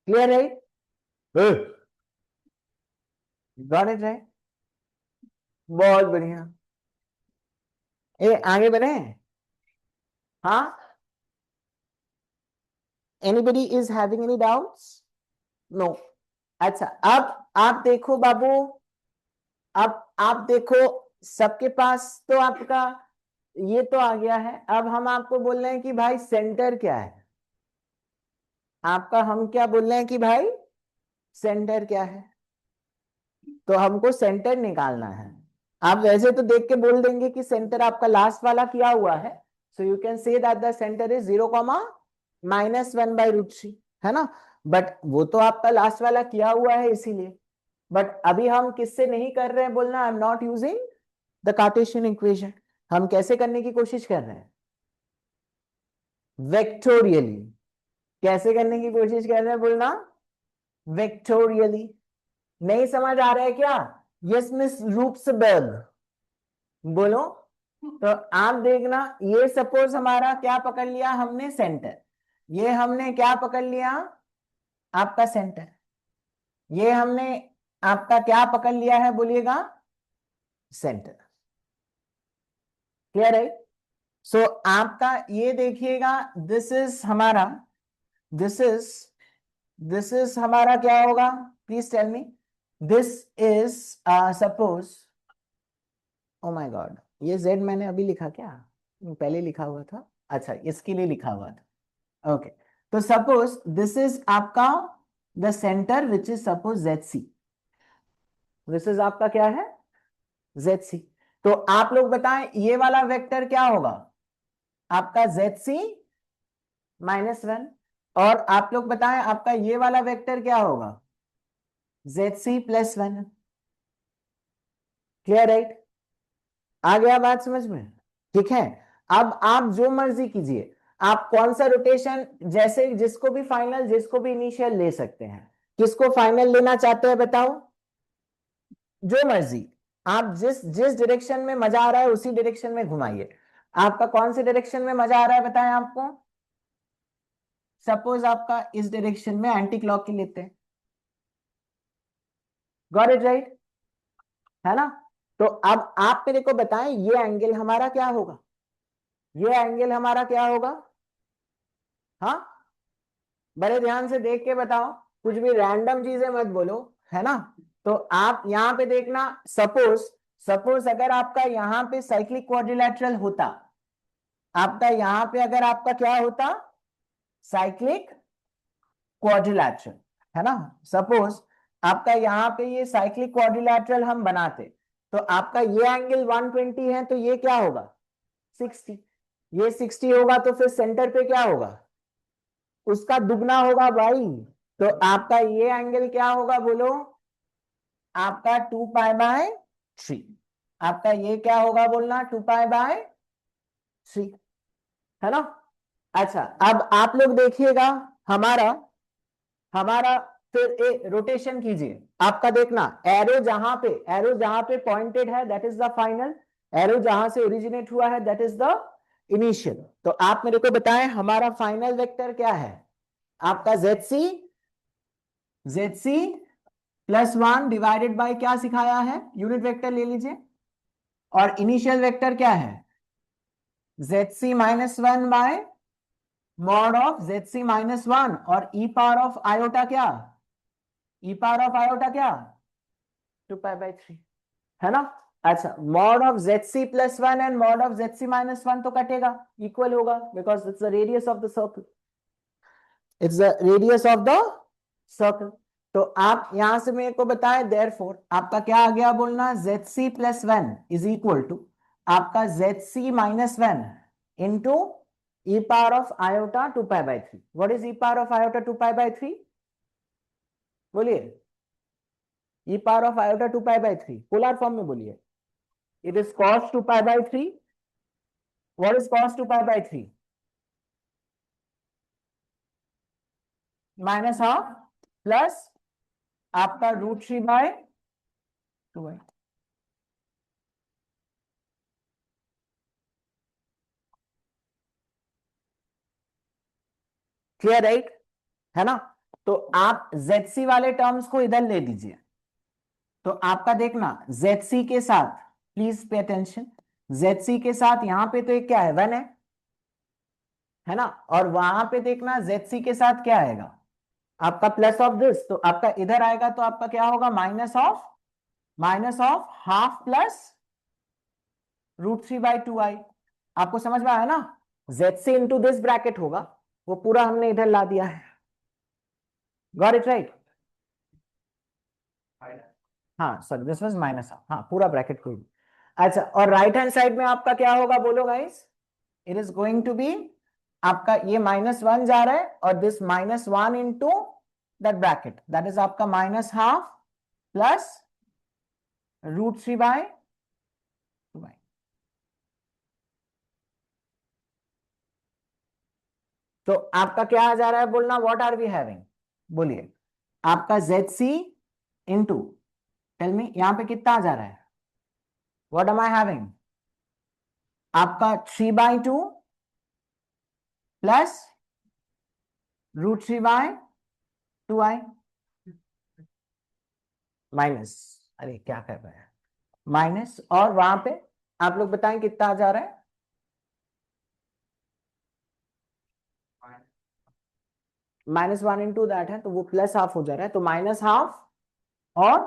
Clear है, गॉट इट, राइट। बहुत बढ़िया। ए आगे बढ़े, हाँ, anybody is having any doubts, no. अच्छा, अब आप देखो बाबू, अब आप देखो, सबके पास तो आपका ये तो आ गया है। अब हम आपको बोल रहे हैं कि भाई सेंटर क्या है आपका, हम क्या बोल रहे हैं कि भाई सेंटर क्या है, तो हमको सेंटर निकालना है। आप वैसे तो देख के बोल देंगे कि सेंटर आपका लास्ट वाला किया हुआ है, so you can say that the centre is 0, -1/√3, है ना। बट वो तो आपका लास्ट वाला किया हुआ है इसीलिए। बट अभी हम किससे नहीं कर रहे हैं बोलना, I am not using the Cartesian equation. हम कैसे करने की कोशिश कर रहे हैं, वेक्टोरियली। कैसे करने की कोशिश कर रहे हैं बोलना, वेक्टोरियली। नहीं समझ आ रहा है क्या, यस मिस रूप्सबर्ग, बोलो। तो आप देखना, ये सपोज हमारा क्या पकड़ लिया हमने, सेंटर। ये हमने क्या पकड़ लिया, आपका सेंटर। ये हमने आपका क्या पकड़ लिया है, बोलिएगा, सेंटर। क्लियर है? सो आपका ये देखिएगा, दिस इज हमारा, दिस इज दिस इज हमारा क्या होगा, please tell me. This is suppose, oh my god, ये जेड मैंने अभी लिखा क्या, पहले लिखा हुआ था, अच्छा इसके लिए लिखा हुआ था, ओके। तो सपोज दिस इज आपका the centre which is suppose Z C, this is आपका क्या है, जेड सी। तो आप लोग बताएं ये वाला वेक्टर क्या होगा, आपका जेड सी -1। और आप लोग बताएं आपका ये वाला वेक्टर क्या होगा, जेड सी +1। Clear, right? आ गया बात समझ में? ठीक है। अब आप जो मर्जी कीजिए, आप कौन सा रोटेशन, जैसे जिसको भी फाइनल जिसको भी इनिशियल ले सकते हैं। किसको फाइनल लेना चाहते हैं बताओ, जो मर्जी। आप जिस जिस डायरेक्शन में मजा आ रहा है उसी डायरेक्शन में घुमाइए। आपका कौन से डायरेक्शन में मजा आ रहा है बताएं आपको। सपोज आपका इस डायरेक्शन में एंटी क्लॉक की लेते हैं, गॉट इट राइट, है ना? तो अब आप मेरे को बताएं ये एंगल हमारा क्या होगा, ये एंगल हमारा क्या होगा, हाँ? बड़े ध्यान से देख के बताओ, कुछ भी रैंडम चीजें मत बोलो, है ना? तो आप यहां पे देखना, सपोज सपोज अगर आपका यहां पे साइक्लिक क्वाड्रिलैटरल होता, आपका यहां पे अगर आपका क्या होता, साइक्लिक क्वाड्रिलैटरल, है ना? सपोज आपका यहां पे ये साइक्लिक क्वाड्रिलैटरल हम बनाते, तो आपका ये एंगल 120 है, तो ये क्या होगा, 60। ये 60 होगा तो फिर सेंटर पे क्या होगा, उसका दुगना होगा भाई। तो आपका ये एंगल क्या होगा बोलो, आपका 2π/3। आपका ये क्या होगा बोलना, 2π/3, है ना? अच्छा, अब आप लोग देखिएगा, हमारा हमारा फिर एक रोटेशन कीजिए। आपका देखना, एरो जहां पे पॉइंटेड है that is the final, arrow जहां से ओरिजिनेट हुआ है दैट इज द इनिशियल। तो आप मेरे को बताएं हमारा फाइनल वेक्टर क्या है, आपका जेड सी +1 डिवाइडेड बाय क्या सिखाया है, यूनिट वेक्टर ले लीजिए। और इनिशियल वेक्टर क्या है, Z C -1 by mod of Z सी -1, और ई पावर ऑफ आयोटा क्या, ई पावर ऑफ आयोटा क्या, 2π/3, है ना? अच्छा, mod of Z C +1 and mod of Z सी -1 तो कटेगा, इक्वल होगा, because it's the radius of the circle, it's the radius of the circle. तो आप यहां से मेरे को बताएं, देयरफॉर आपका क्या आ गया बोलना, z C +1 is equal to आपका Z C -1 into e power of iota 2π/3। What is e power of iota 2π/3, बोलिए। E power of iota 2π/3 polar form में बोलिए, it is cos 2π/3। What is cos 2π/3, -½ plus आपका √3/2। Clear, right? है ना? तो आप Z वाले टर्म्स को इधर ले दीजिए। तो आपका देखना, जेड के साथ, प्लीज पे अटेंशन, जेड के साथ यहां पे तो एक क्या है, 1 है ना? और वहां पे देखना जेड के साथ क्या आएगा, आपका प्लस ऑफ दिस, तो आपका इधर आएगा तो आपका क्या होगा, minus of half plus √3/2i। आपको समझ में आया ना? Z C into this bracket होगा, वो पूरा हमने इधर ला दिया है, गॉट इट राइट? हाँ सर, दिस वाज -हाफ, हाँ पूरा ब्रैकेट कोई भी। अच्छा, और राइट हैंड साइड में आपका क्या होगा बोलो guys, it is going to be, आपका ये -1 जा रहा है, और this -1 into that bracket, that is आपका -½ प्लस √3/2। तो आपका क्या आ जा रहा है बोलना, व्हाट आर वी हैविंग, बोलिए। आपका Z C into, tell me, यहां पे कितना आ जा रहा है, व्हाट एम आई हैविंग, आपका 3/2 प्लस √3/2i माइनस, अरे क्या कर रहे हैं, माइनस, और वहां पे आप लोग बताएं कितना आ जा रहा है, -1 into दैट है, तो वो +½ हो जा रहा है, तो -½ और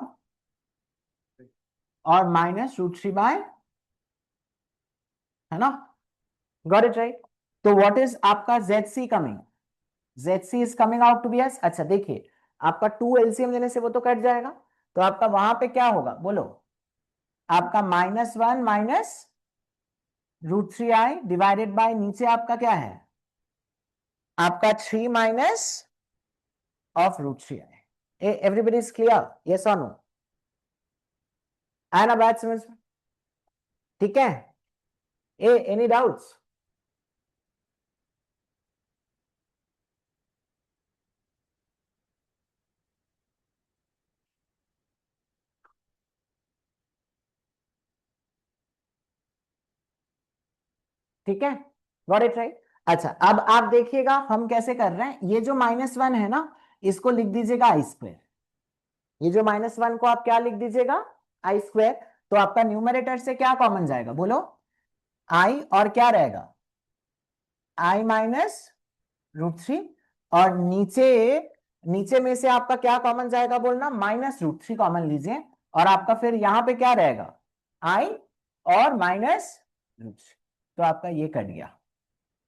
-√3/, है ना, गॉट इट राइट। तो व्हाट इज आपका ZC coming, ZC is coming out to be as, अच्छा देखिए, आपका 2 एलसीएम लेने से वो तो कट जाएगा, तो आपका वहां पे क्या होगा बोलो, आपका -1 माइनस √3i डिवाइडेड बाय नीचे आपका क्या है, आपका 3 minus of √3i। Everybody is clear, yes और नो, आया ना बात समझ में, ठीक है, एनी डाउट्स, ठीक है, गॉट इट राइट। अच्छा अब आप देखिएगा हम कैसे कर रहे हैं, ये जो -1 है ना, इसको लिख दीजिएगा i², ये जो -1 को आप क्या लिख दीजिएगा, i², तो आपका न्यूमरेटर से क्या कॉमन जाएगा बोलो, i, और क्या रहेगा, i माइनस √3, और नीचे, नीचे में से आपका क्या कॉमन जाएगा बोलना, -√3 कॉमन लीजिए, और आपका फिर यहां पे क्या रहेगा, i और -√3, तो आपका ये कट गया।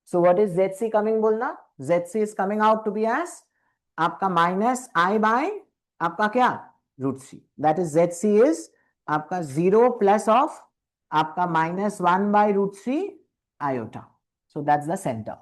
So what is ZC coming बोलना, ZC is coming out to be as आपका -i/, आपका क्या, √3, दैट इज ZC इज आपका 0 प्लस ऑफ आपका -1/√3 iota, so that's the centre.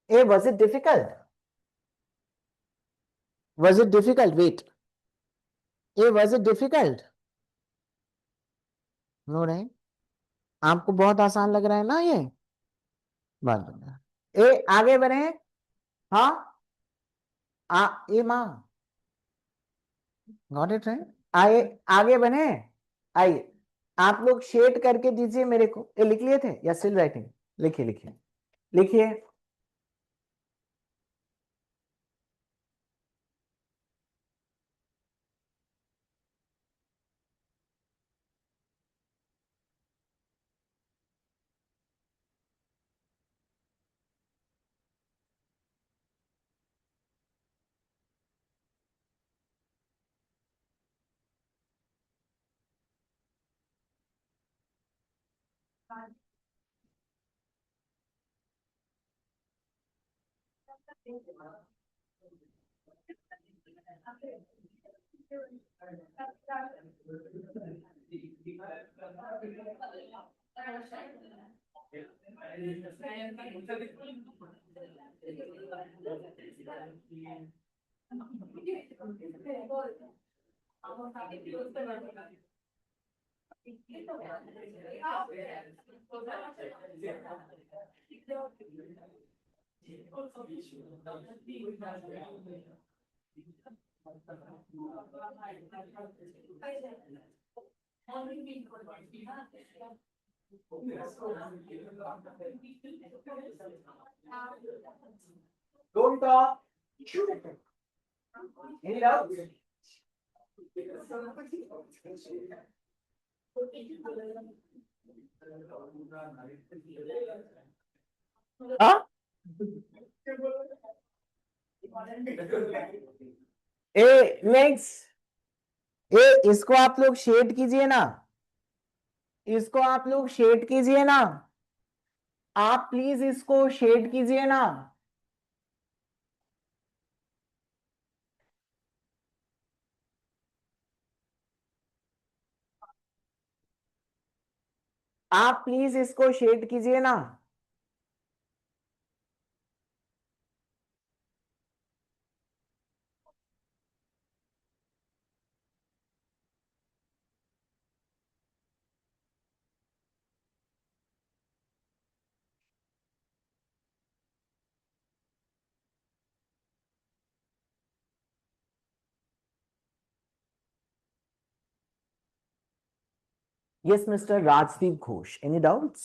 Was it difficult? Was it difficult? Wait. Was it difficult? No, right? आपको बहुत आसान लग रहा है ना ये, बात बता, आगे बढ़े, हाँ, माँ, गॉट इट राइट, आए, आगे बढ़े, आइए, आप लोग शेड करके दीजिए मेरे को, ये लिख लिए थे या स्टिल राइटिंग, लिखिए लिखिए लिखिए, डोंट टॉक, एनी डाउट, हाँ, नेक्स्ट, इसको आप लोग शेड कीजिए ना, इसको आप लोग शेड कीजिए ना, आप प्लीज इसको शेड कीजिए ना। आप प्लीज इसको शेड कीजिए ना। Yes mister Rajdeep Ghosh, any doubts?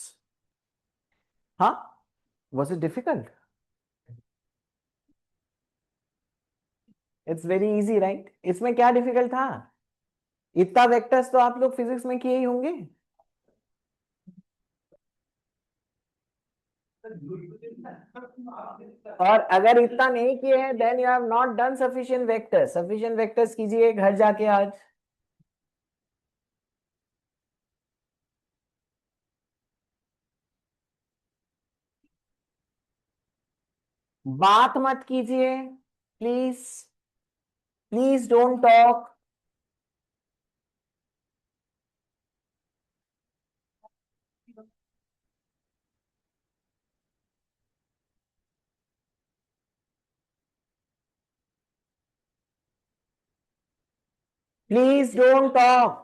हाँ, was it difficult? It's very easy right, इसमें क्या डिफिकल्ट था? इतना वेक्टर्स तो आप लोग फिजिक्स में किए ही होंगे। और अगर इतना नहीं किए हैं then you have not done sufficient vectors. Sufficient vectors कीजिए घर जाके आज। बात मत कीजिए, please, please don't talk. Please don't talk,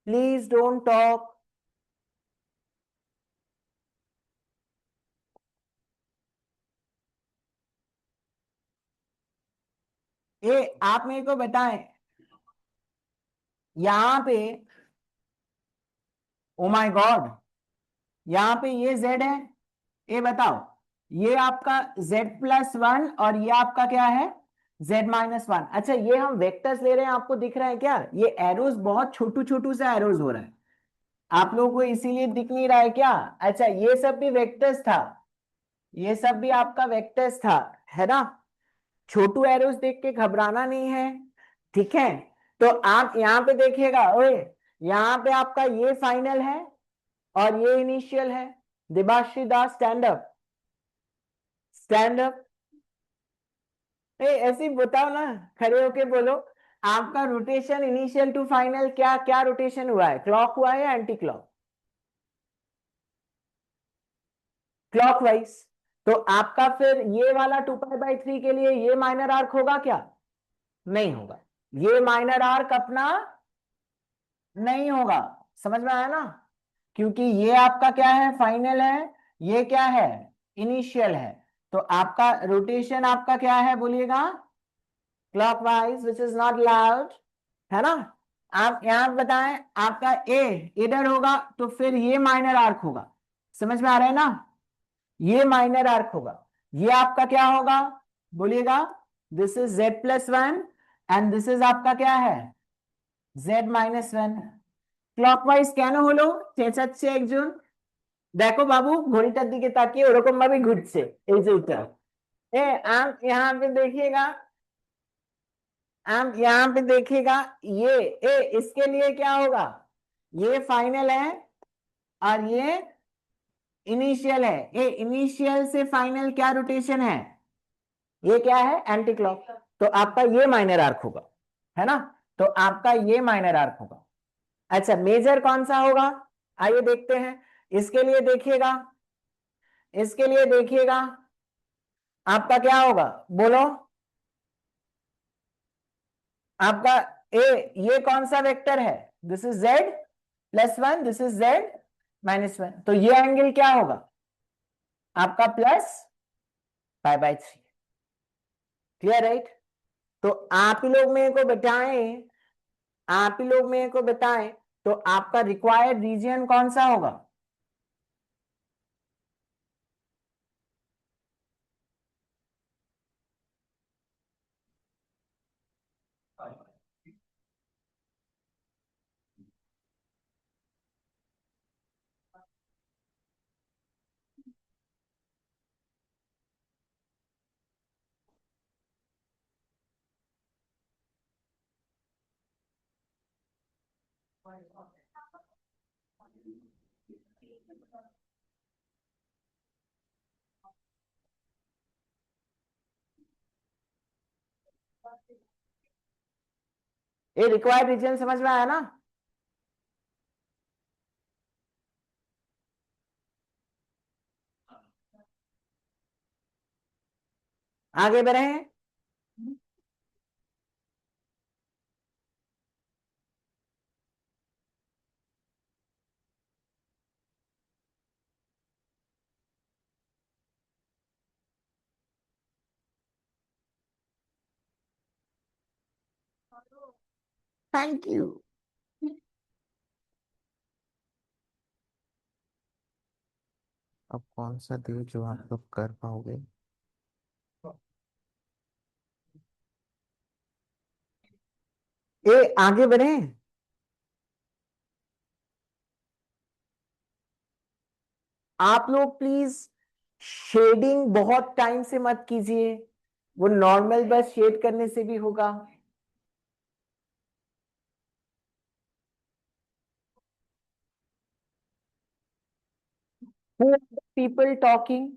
please don't talk. ए, आप मेरे को बताएं, यहाँ पे, ओ माय गॉड, यहाँ पे ये z है, ये बताओ, ये आपका z प्लस वन और ये आपका क्या है, z माइनस वन। अच्छा, ये हम वेक्टर्स ले रहे हैं, आपको दिख रहा है क्या? ये एरोज बहुत छोटू छोटू से एरोज हो रहा है, आप लोगों को इसीलिए दिख नहीं रहा है क्या? अच्छा, ये सब भी वेक्टर्स था, ये सब भी आपका वेक्टर्स था, है ना? छोटू एरोज देख के घबराना नहीं है, ठीक है? तो आप यहाँ पे देखिएगा, ओए, यहाँ पे आपका ये फाइनल है और ये इनिशियल है। दिबाश्री दास, स्टैंड अप, स्टैंड अप। ऐसे ही बताओ ना, खड़े होके बोलो। आपका रोटेशन इनिशियल टू फाइनल क्या क्या रोटेशन हुआ है? क्लॉक हुआ है या एंटी क्लॉक? क्लॉकवाइज। तो आपका फिर ये वाला 2 पाई बाई 3 के लिए ये माइनर आर्क होगा क्या? नहीं होगा। ये माइनर आर्क अपना नहीं होगा। समझ में आया ना? क्योंकि ये आपका क्या है, फाइनल है, ये क्या है, इनिशियल है। तो आपका रोटेशन आपका क्या है बोलिएगा? Clockwise, which is not loud, है ना? आप यहां बताएं, आपका ए इधर होगा तो फिर ये माइनर आर्क होगा। समझ में आ रहा है ना? ये माइनर आर्क होगा। ये आपका क्या होगा बोलिएगा? This is Z plus one and this is आपका क्या है, जेड माइनस वन। ক্লকওয়াইজ কেন হলো? চেঁচাচ্ছে একজন। দেখো বাবু, ঘড়িটার দিকে তাকিয়ে ওরকম ভাবে ঘুরছে, এই যে এটা। आप यहाँ पे देखिएगा, आप यहाँ पे देखिएगा, ये इसके लिए क्या होगा, ये फाइनल है और ये इनिशियल है। ये इनिशियल से फाइनल क्या रोटेशन है, ये क्या है, एंटी क्लॉक। तो आपका ये माइनर आर्क होगा, है ना? तो आपका ये माइनर आर्क होगा। अच्छा, मेजर कौन सा होगा? आइए देखते हैं। इसके लिए देखिएगा, इसके लिए देखिएगा, आपका क्या होगा बोलो? आपका ए, ये कौन सा वेक्टर है? This is Z plus one, this is Z minus one, तो ये एंगल क्या होगा आपका? +π/3। Clear right? तो आप ही लोग मेरे को बताएं, आप ही लोग मेरे को बताएं, तो आपका रिक्वायर्ड रीजन कौन सा होगा? ये रिक्वायर्ड रीजन समझ में आया ना? आगे बढ़े हैं। Thank you. अब कौन सा दे जो आप लोग कर पाओगे? ए आगे बढ़े। आप लोग प्लीज शेडिंग बहुत टाइम से मत कीजिए, वो नॉर्मल बस शेड करने से भी होगा। Who are the people talking?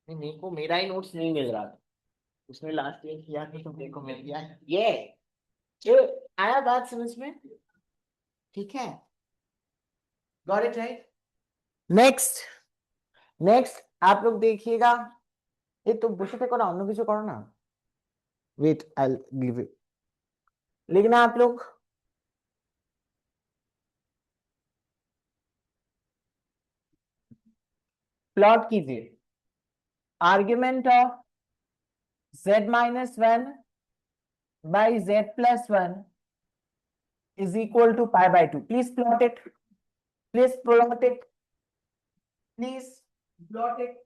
नहीं, मेरे को मेरा ही नोट्स नहीं मिल रहा था। उसने लास्ट ईयर किया था तो मेरे को मिल गया ये आया बात समझ में? ठीक है। Got it right. Next. Next आप लोग देखिएगा। ये तो বসে থেকো না, অন্য কিছু করো না। Wait I give it. लिखना आप लोग। प्लॉट कीजिए। Argument of z-1 by z+1 is equal to pi/2. Please plot it. Please plot it. Please plot it.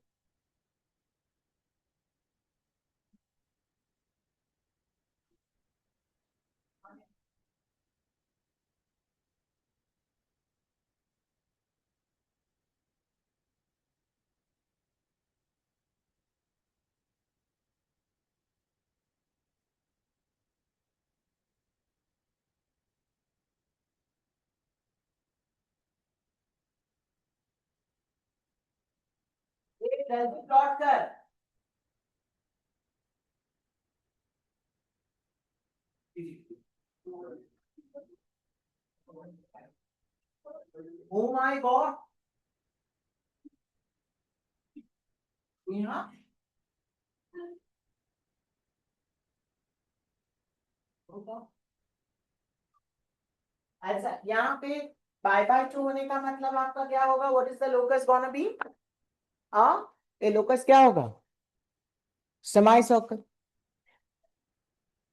जल्दी प्लॉट कर। ओ माय गॉड। यहाँ अच्छा, यहाँ पे pi/2 होने का मतलब आपका क्या होगा? What is the locus gonna be? आ ये लोकस क्या होगा? सेमाई सर्कल।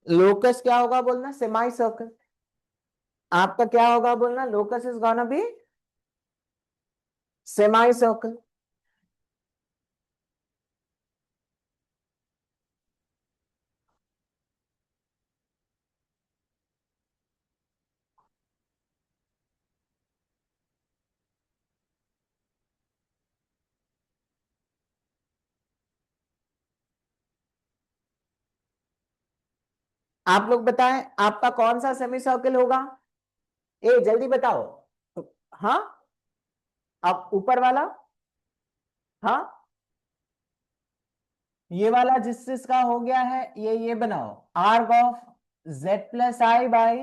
लोकस क्या होगा बोलना? सेमाई सर्कल। आपका क्या होगा बोलना? Locus is gonna be सेमाई circle. आप लोग बताएं आपका कौन सा सेमी सर्कल होगा? ए जल्दी बताओ। हाँ अब ऊपर वाला, हाँ ये वाला जिसका हो गया है, ये बनाओ, arg of Z plus i by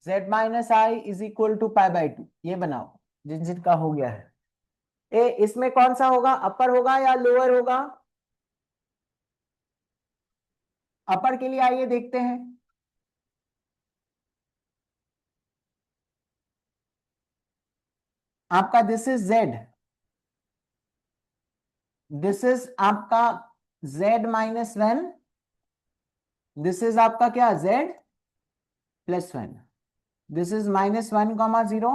Z minus i is equal to pi by two, ये बनाओ जिनका हो गया है। इसमें कौन सा होगा, अपर होगा या लोअर होगा? अपर के लिए आइए देखते हैं। आपका this is Z, this is आपका Z minus one, this is आपका क्या Z plus one, this is -1, 0,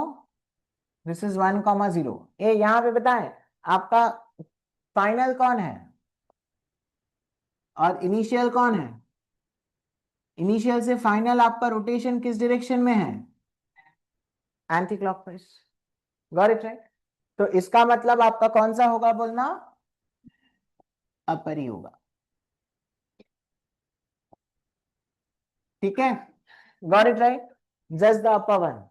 this is 1, 0। यहां पे बताएं आपका फाइनल कौन है और इनिशियल कौन है? इनिशियल से फाइनल आपका रोटेशन किस डायरेक्शन में है? Anti clockwise. Got it right. तो इसका मतलब आपका कौन सा होगा बोलना? अपर ही होगा। ठीक है, got it right, just the upper one.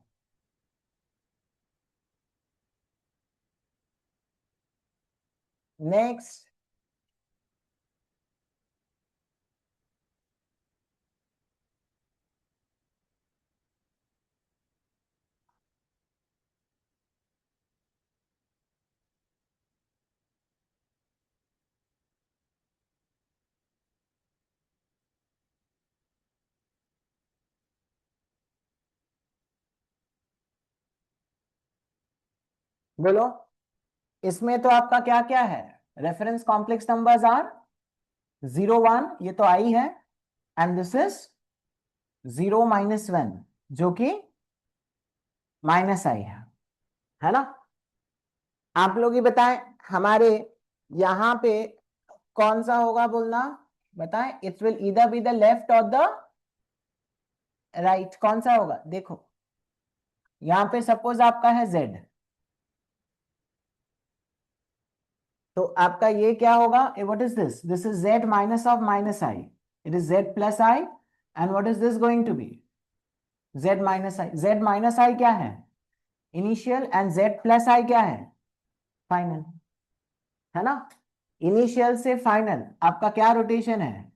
Next, बोलो। इसमें तो आपका क्या क्या है? रेफरेंस कॉम्प्लेक्स नंबर्स आर 0, 1, ये तो आई है, एंड दिस इज 0, -1 जो कि माइनस आई है ना? आप लोग ही बताएं हमारे यहां पे कौन सा होगा बोलना, बताएं। It will either be the left और द राइट, कौन सा होगा? देखो यहां पे सपोज आपका है z, तो आपका ये क्या होगा? What is this? This is z minus of minus i, it is z plus i, and what is this going to be? z minus i. z minus i क्या है? Initial, and z plus i क्या है? Final, है ना? Initial से final आपका क्या rotation है?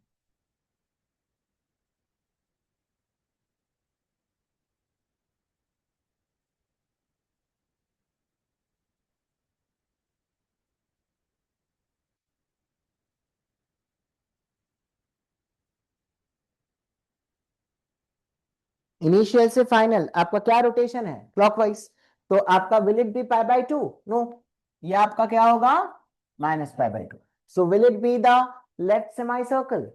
इनिशियल से फाइनल आपका क्या रोटेशन है? क्लॉकवाइज। तो आपका will it be pi by two? No, ये आपका क्या होगा? -π/2। So will it be the left semi circle?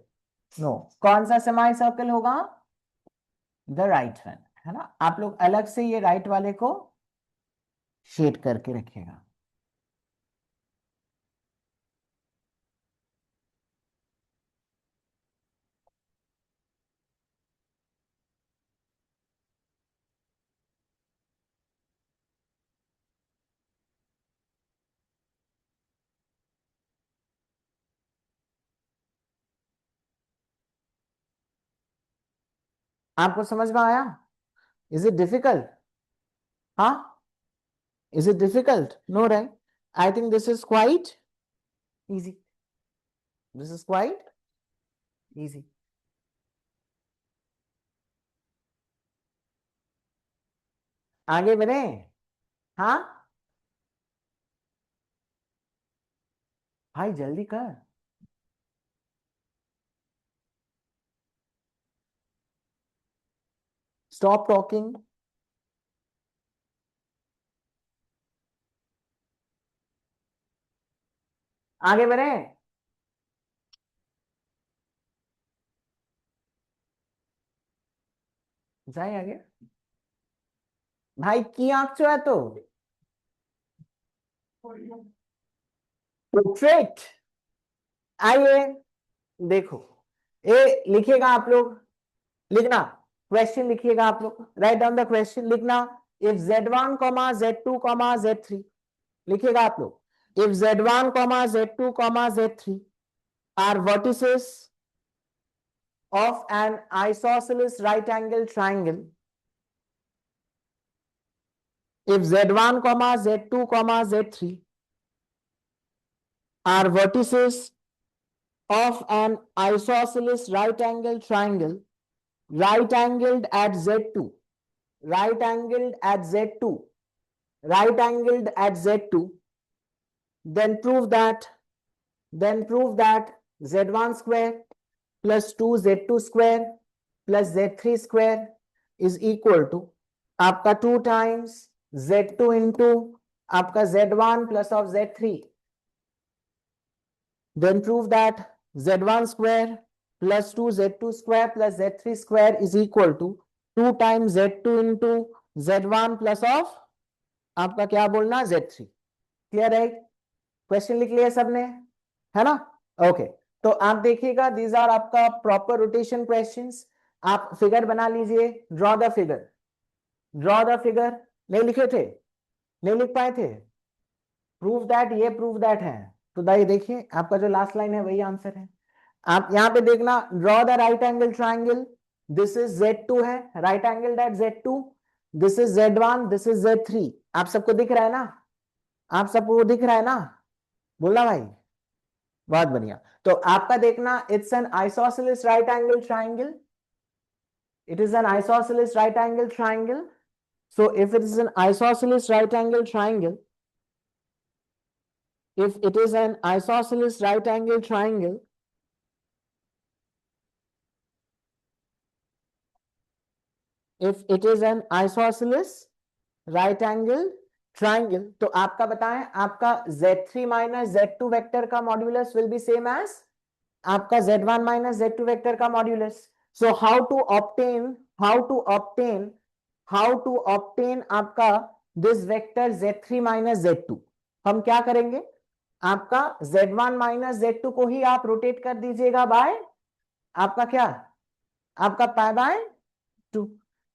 No. कौन सा सेमी सर्कल होगा? द राइट वन, है ना? आप लोग अलग से ये राइट वाले को शेड करके रखिएगा। आपको समझ में आया? Is it difficult? हाँ, is it difficult? No right, I think this is quite easy, this is quite easy. आगे बढ़े? हाँ भाई जल्दी कर। Stop talking. आगे बढ़े? जाए आगे। भाई की आंख चो है तो परफेक्ट। आइए देखो, ए लिखिएगा आप लोग, लिखना, क्वेश्चन लिखिएगा आप लोग, राइट डाउन द क्वेश्चन, लिखना। इफ z1 z2 z3, लिखिएगा आप लोग। If z1 z2 z3 are vertices of an isosceles right angle triangle, if z1 comma z2 comma z3 are vertices of an isosceles right angle triangle, right angled at z2, right angled at z2, right angled at z2, then prove that z1 square plus 2z2 square plus z3 square is equal to आपका 2 times z2 into आपका z1 plus of z3. Then prove that z1 square plus 2z2 square plus z3 square is equal to 2 times z2 into z1 plus of आपका क्या बोलना z3. Clear है? Question लिख लिया सबने, है ना? ओके, तो आप देखिएगा दीज आर आपका प्रॉपर रोटेशन क्वेश्चंस. आप फिगर बना लीजिए, draw the figure, draw the figure. नहीं लिखे थे, नहीं लिख पाए थे? प्रूव दैट, ये प्रूव दैट है. तो दाई देखिए आपका जो लास्ट लाइन है वही आंसर है. आप यहां पे देखना, draw the right angle triangle. This is Z2 है, right angle at Z2. This is Z1, this is Z3. आप सबको दिख रहा है ना? आप सबको दिख रहा है ना? बोला भाई, बहुत बढ़िया. तो आपका देखना, it's an isosceles right angle triangle. It is an isosceles right angle triangle. So if it is an isosceles right angle triangle, if it is an isosceles right angle triangle, if it is an isosceles right angle triangle, तो आपका बताएं, आपका Z3 minus Z2 vector का modulus will be same as आपका Z1 minus Z2 vector का modulus. So how to obtain आपका this vector Z3 minus Z2? हम क्या करेंगे, आपका Z1 minus Z2 को ही आप रोटेट कर दीजिएगा बाय आपका क्या, आपका पाई बाय 2.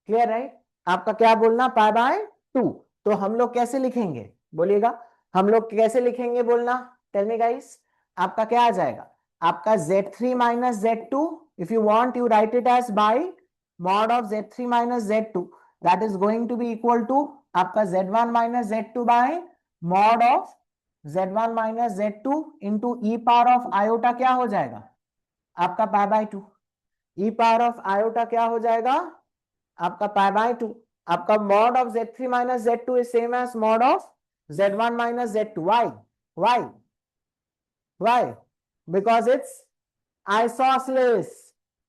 Clear right? आपका क्या बोलना, पाई बाय 2. तो हम लोग कैसे लिखेंगे बोलिएगा, हम लोग कैसे लिखेंगे बोलना, टेल मी गाइस. आपका क्या आ जाएगा, आपका Z3 minus Z2, if you want you write it as by mod of Z3 minus Z2, that is going to be equal to आपका Z1 minus Z2 by mod of Z1 minus Z2 into e power of iota क्या हो जाएगा, आपका pi by 2. e power of iota क्या हो जाएगा, आपका pi by 2. आपका mod of Z3 minus Z2 is same as mod of Z1 minus Z2. Why? Because it's isosceles.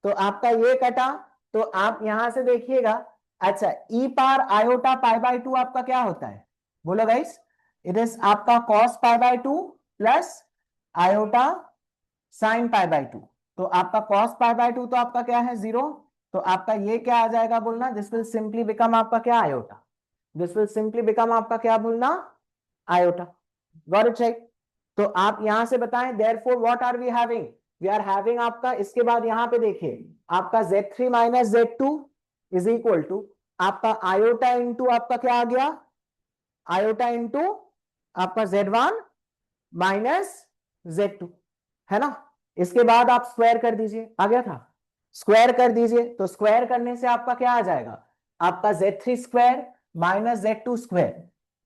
तो आपका ये कटा, तो आप यहां से देखिएगा. अच्छा, e power iota pi bye 2 आपका क्या होता है बोलो गाइस, इट इज आपका cos pi by 2 plus iota sine pi by 2. तो आपका cos पाई बाय 2 तो आपका क्या है 0. तो आपका ये क्या आ जाएगा बोलना, दिस विल सिंपली बिकम आपका क्या iota, this will simply become आपका क्या बोलना, आयोटा. Got it right? तो आप यहां से बताएं, therefore what are we having, we are having आपका, इसके बाद यहां पे देखिए आपका Z3 minus Z2 is equal to आपका आयोटा इंटू आपका क्या आ गया, आयोटा इंटू आपका Z1 माइनस Z2, है ना? इसके बाद आप स्क्वायर कर दीजिए, आ गया था, स्क्वायर कर दीजिए. तो स्क्वायर करने से आपका क्या आ जाएगा, आपका Z3 square minus Z2 square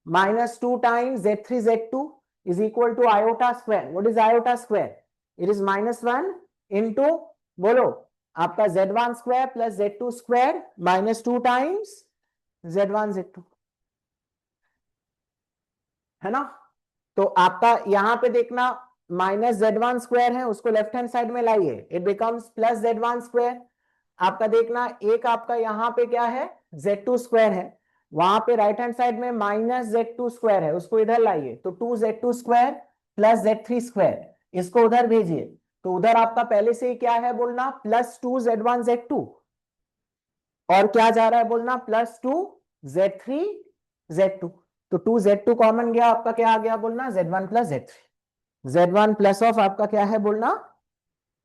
minus 2 times Z3 Z2 is equal to iota square. What is iota square? It is minus 1 into बोलो आपका Z1 square plus Z2 square minus 2 times Z1 Z2, है ना? तो आपका यहां पे देखना, minus Z1 square है उसको लेफ्ट हैंड साइड में लाइए, it becomes plus Z1 square. आपका देखना, एक आपका यहां पे क्या है Z2 स्क्वायर है, वहां पे राइट हैंड साइड में माइनस Z2 स्क्वायर है, उसको इधर लाइए. तो 2Z2 square plus Z3 square, इसको उधर भेजिए. तो उधर आपका पहले से ही क्या है बोलना, प्लस 2Z1 Z2, और क्या जा रहा है बोलना, प्लस 2Z3 Z2. तो 2Z2 कॉमन गया, आपका क्या आ गया बोलना, Z1 plus Z3. Z1 plus of आपका क्या है बोलना,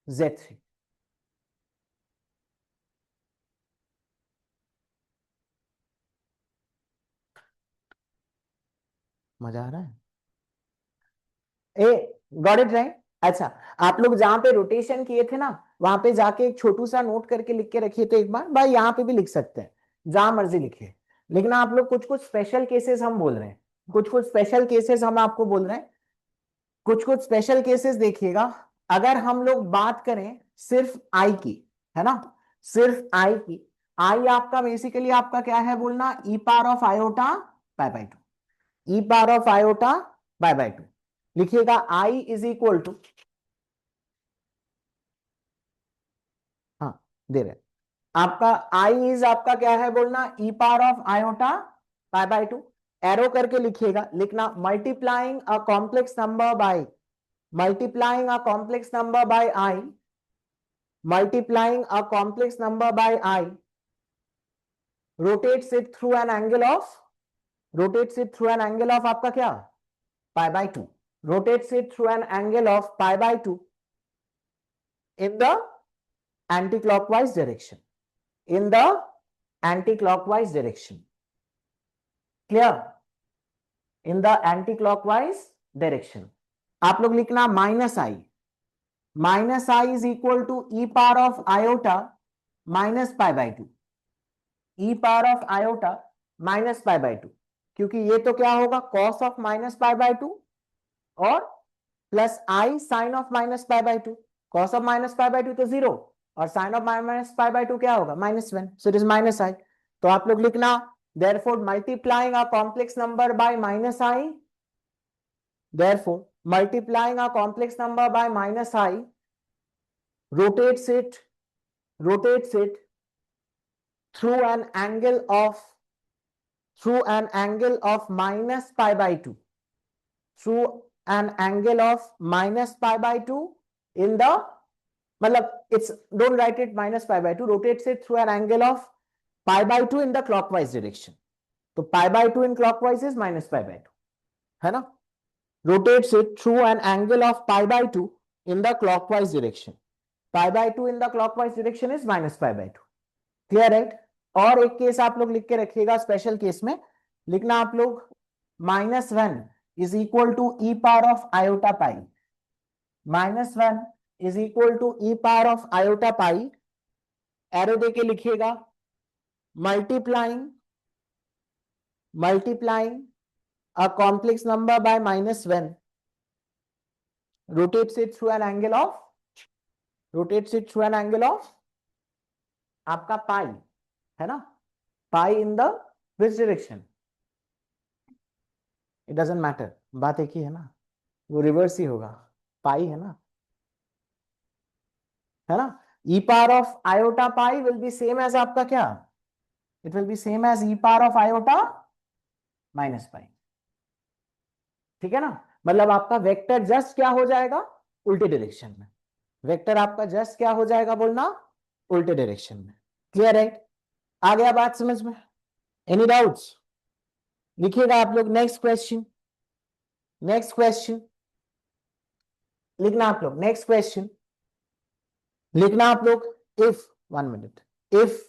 Z3. मजा आ रहा है? ए गॉट इट राइट? अच्छा, आप लोग जहां पे रोटेशन किए थे ना, वहां पे जाके एक छोटू सा नोट करके लिख के रखिए. तो एक बार भाई यहाँ पे भी लिख सकते हैं, जहां मर्जी लिखिए. लेकिन आप लोग कुछ कुछ स्पेशल केसेस हम बोल रहे हैं, कुछ कुछ स्पेशल केसेस हम आपको बोल रहे हैं, कुछ कुछ स्पेशल केसेस देखिएगा। अगर हम लोग बात करें सिर्फ आई की, है ना, सिर्फ आई की, आई आपका बेसिकली आपका क्या है बोलना, e power of iota pi by two, e power of iota pi by two. लिखिएगा आई इज इक्वल टू, हाँ दे रहे हैं। आपका आई इज आपका क्या है बोलना, e power of iota pi by two. Arrow करके लिखिएगा, लिखना multiplying a complex number by, multiplying a complex number by I, multiplying a complex number by I, rotates it through an angle of, rotates it through an angle of आपका क्या, pi by 2, rotates it through an angle of pi by 2 in the anti-clockwise direction, in the anti-clockwise direction, clear, in the anti-clockwise direction। आप लोग लिखना minus i is equal to e power of iota minus pi by two, e power of iota minus pi by two, क्योंकि ये तो क्या होगा cos of minus pi by two, और plus i sine of minus pi by two, cos of minus pi by two तो zero, और sine of minus pi by two क्या होगा -1, so it is minus i. तो आप लोग लिखना therefore multiplying a complex number by minus I, therefore multiplying a complex number by minus I rotates it, rotates it through an angle of, through an angle of minus pi by 2, through an angle of minus pi by 2 in the, मतलब it's, don't write it minus pi by 2, rotates it through an angle of pi by 2 in the clockwise direction। तो pi by 2 in clockwise is minus pi by 2, है ना, rotates it through an angle of pi by 2 in the clockwise direction, pi by 2 in the clockwise direction is minus pi by 2, clear right. और एक case आप लोग लिख के रखिएगा, special case में लिखना आप लोग -1 is equal to e power of iota pi, -1 is equal to e power of iota pi, arrow दे के लिखिएगा multiplying, multiplying a complex number by -1 rotates it through an angle of, rotates it through an angle of आपका pi, है ना, pi in the which direction, it doesn't matter, बात एक ही है ना, वो रिवर्स ही होगा, पाई है ना, है ना। E power of iota pi will be same as आपका क्या, it will be same as e power of iota minus pi, ठीक है ना। मतलब आपका वेक्टर जस्ट क्या हो जाएगा, उल्टे डायरेक्शन में, वेक्टर आपका जस्ट क्या हो जाएगा बोलना, उल्टे डायरेक्शन में, क्लियर है। आ गया बात समझ में, एनी डाउट्स, लिखिएगा आप लोग नेक्स्ट क्वेश्चन, नेक्स्ट क्वेश्चन लिखना आप लोग, नेक्स्ट क्वेश्चन लिखना आप लोग, if 1 minute, if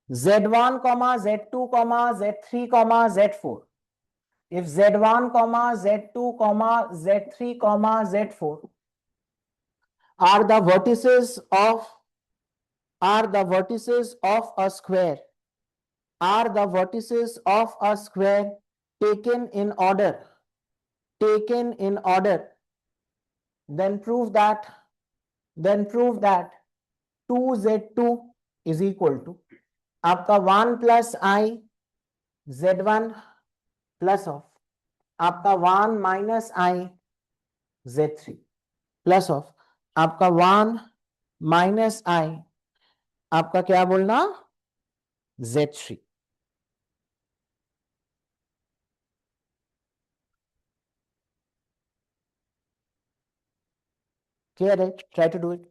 z1 z2 z3 z4, if z1 z2 z3 z4 are the vertices of, are the vertices of a square, are the vertices of a square taken in order, taken in order, then prove that, then prove that 2z2 is equal to आपका 1 plus I z1 plus of आपका 1 minus I z3 plus of आपका 1 minus आई आपका क्या बोलना z3, clear it, try to do it।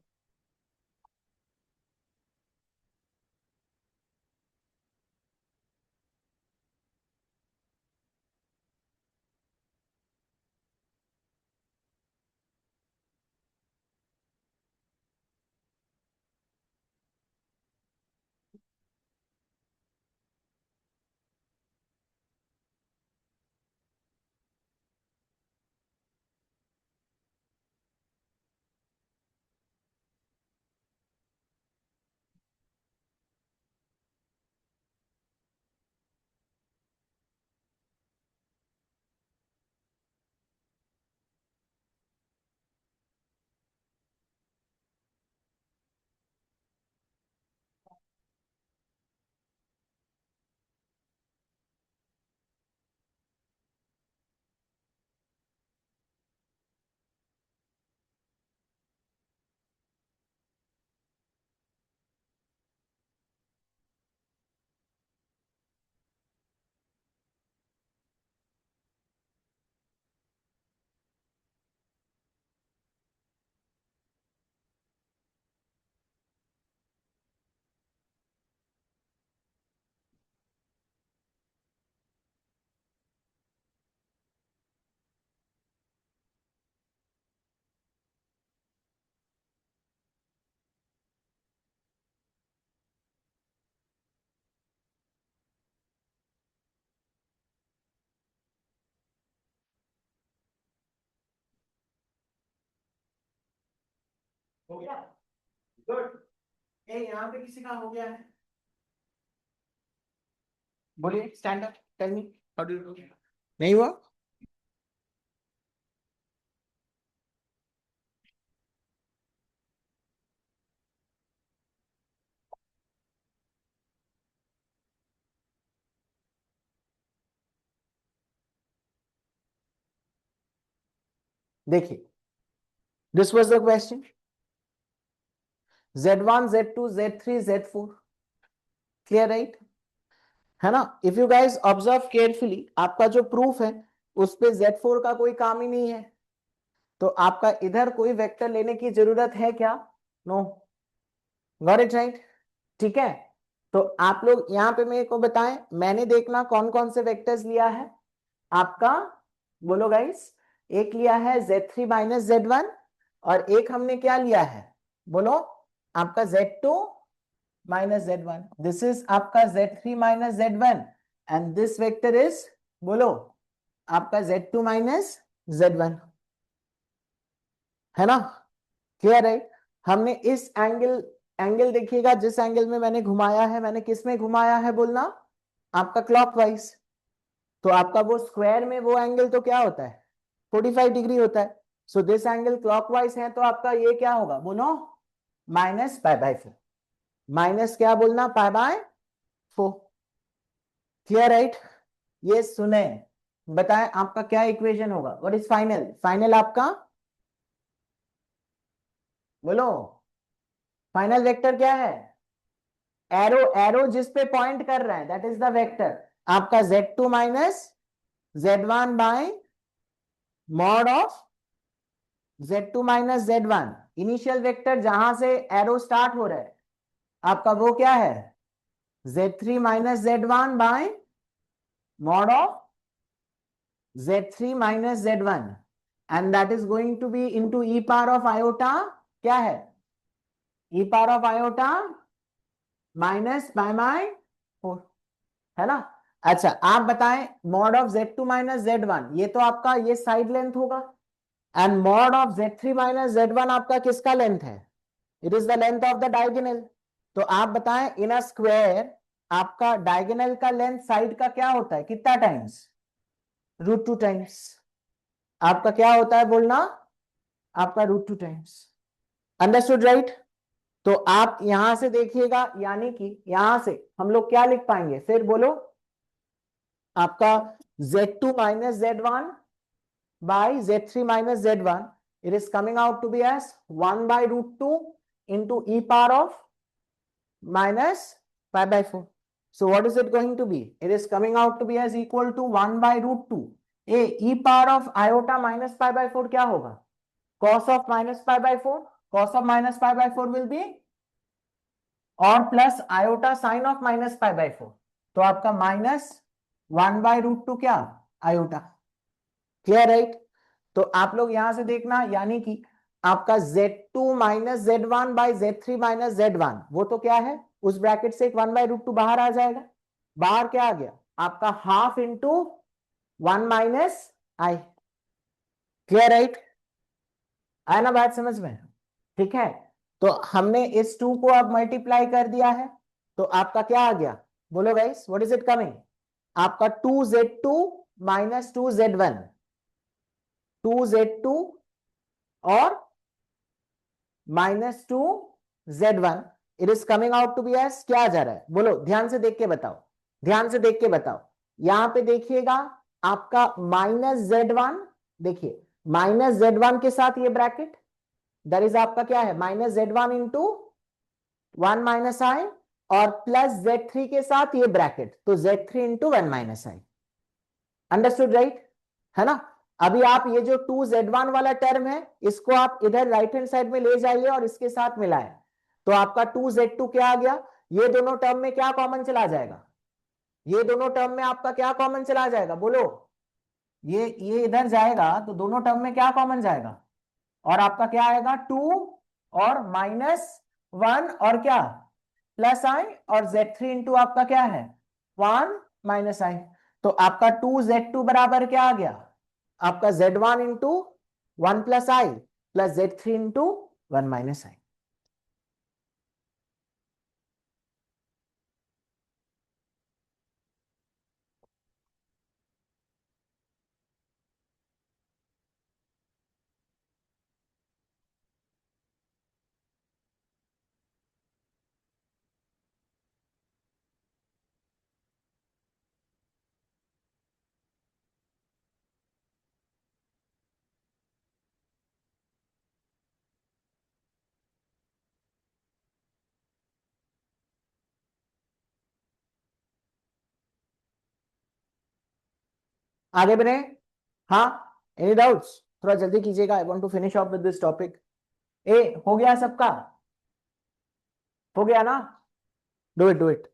हो गया, good. ए यहाँ पे किसी का हो गया है, बोलिए, stand up, tell me how do you, नहीं हुआ? देखिए, this was the question, Z1 Z2 Z3 Z4, clear right, है ना? If you guys observe carefully, आपका जो प्रूफ है उस पे Z4 का कोई काम ही नहीं है, तो आपका इधर कोई वेक्टर लेने की जरूरत है क्या? नो, गॉट इट राइट, ठीक है। तो आप लोग यहाँ पे मेरे को बताएं, मैंने देखना कौन कौन से वेक्टर्स लिया है आपका, बोलो गाइस। एक लिया है Z3 माइनस Z1, और एक हमने क्या लिया है, बोलो, आपका Z2 minus Z1, this is आपका Z3 minus Z1, and this vector is, बोलो, आपका Z2 माइनस Z1, है ना? क्लियर है? हमने इस एंगल, एंगल देखिएगा, जिस एंगल में मैंने घुमाया है, मैंने किस में घुमाया है बोलना, आपका क्लॉकवाइज, तो आपका वो स्क्वायर में वो एंगल तो क्या होता है, 45 डिग्री होता है। सो दिस एंगल क्लॉकवाइज है, तो आपका ये क्या होगा, बोलो, माइनस पाई बाय 4, माइनस क्या बोलना, पाई बाय 4, क्लियर राइट? ये सुने, बताएं आपका क्या इक्वेशन होगा, व्हाट इज फाइनल, फाइनल आपका, बोलो, फाइनल वेक्टर क्या है, एरो, एरो जिस पे पॉइंट कर रहा है दैट इज द वेक्टर, आपका Z2 minus Z1 by mod of Z2 minus Z1, initial vector जहां से एरो स्टार्ट हो रहा है आपका वो क्या है, Z3 minus Z1 by mod of Z3 minus Z1, and that is going to be into e power of iota, क्या है, e power of iota minus by my 4, है ना? अच्छा, आप बताएं, mod of Z2 minus Z1, ये तो आपका ये साइड लेंथ होगा, and mod of Z3 minus Z1 आपका किसका लेंथ है, it is the length of the diagonal. तो आप बताएं, इन अ स्क्वायर आपका डायगोनल का लेंथ साइड का क्या होता है, कितना टाइम्स, √2 टाइम्स, आपका क्या होता है बोलना, आपका √2 टाइम्स, अंडरस्टूड राइट? तो आप यहां से देखिएगा, यानी कि यहां से हम लोग क्या लिख पाएंगे, फिर बोलो, आपका Z2 minus Z1 by Z3 minus Z1, it is coming out to be as 1 by √2 into e power of minus pi by 4. So what is it going to be? It is coming out to be as equal to 1 by √2. E power of iota minus pi by 4 क्या होगा? Cos of minus pi by 4. Cos of minus pi by 4 will be, और plus iota sine of minus pi bye 4, तो आपका minus 1 by √2 क्या, iota, clear right? तो आप लोग यहां से देखना, यानी कि आपका Z2 minus Z1 by Z3 minus Z1, वो तो क्या है, उस ब्रैकेट से एक 1 बाई √2 बाहर आ जाएगा, बाहर क्या आ गया, आपका हाफ इंटू 1 माइनस आई, क्लियर राइट? आया ना बात समझ में? ठीक है, तो हमने इस 2 को अब मल्टीप्लाई कर दिया है, तो आपका क्या आ गया, बोलो guys, what is it coming, आपका 2Z2 माइनस 2Z1, 2Z2 और -2Z1, it is coming out to be as, क्या आ जा रहा है, बोलो, ध्यान से देख के बताओ, ध्यान से देख के बताओ, यहां पे देखिएगा, आपका -Z1, देखिए -Z1 के साथ ये ब्रैकेट, दैट इज आपका क्या है, -Z1 इंटू 1 माइनस आई, और प्लस Z3 के साथ ये ब्रैकेट, तो Z3 इंटू 1 माइनस आई, अंडरस्टूड राइट, है ना? अभी आप ये जो 2Z1 वाला टर्म है, इसको आप इधर राइट हैंड साइड में ले जाइए और इसके साथ मिलाएं, तो आपका 2Z2 क्या आ गया, ये दोनों टर्म में क्या कॉमन चला जाएगा, ये दोनों टर्म में आपका क्या कॉमन चला जाएगा, बोलो, ये इधर जाएगा, तो दोनों टर्म में क्या कॉमन जाएगा, और आपका क्या आएगा, 2 और -1 और क्या, प्लस आई, और Z3 इंटू आपका क्या है, 1 माइनस आई, तो आपका 2Z2 बराबर क्या आ गया, आपका Z1 into 1 plus i plus Z3 into 1 minus i. आगे बढ़े। हाँ, एनी डाउट्स? थोड़ा जल्दी कीजिएगा, I want to finish off with this topic. ए हो गया सबका? हो गया ना? Do it, do it.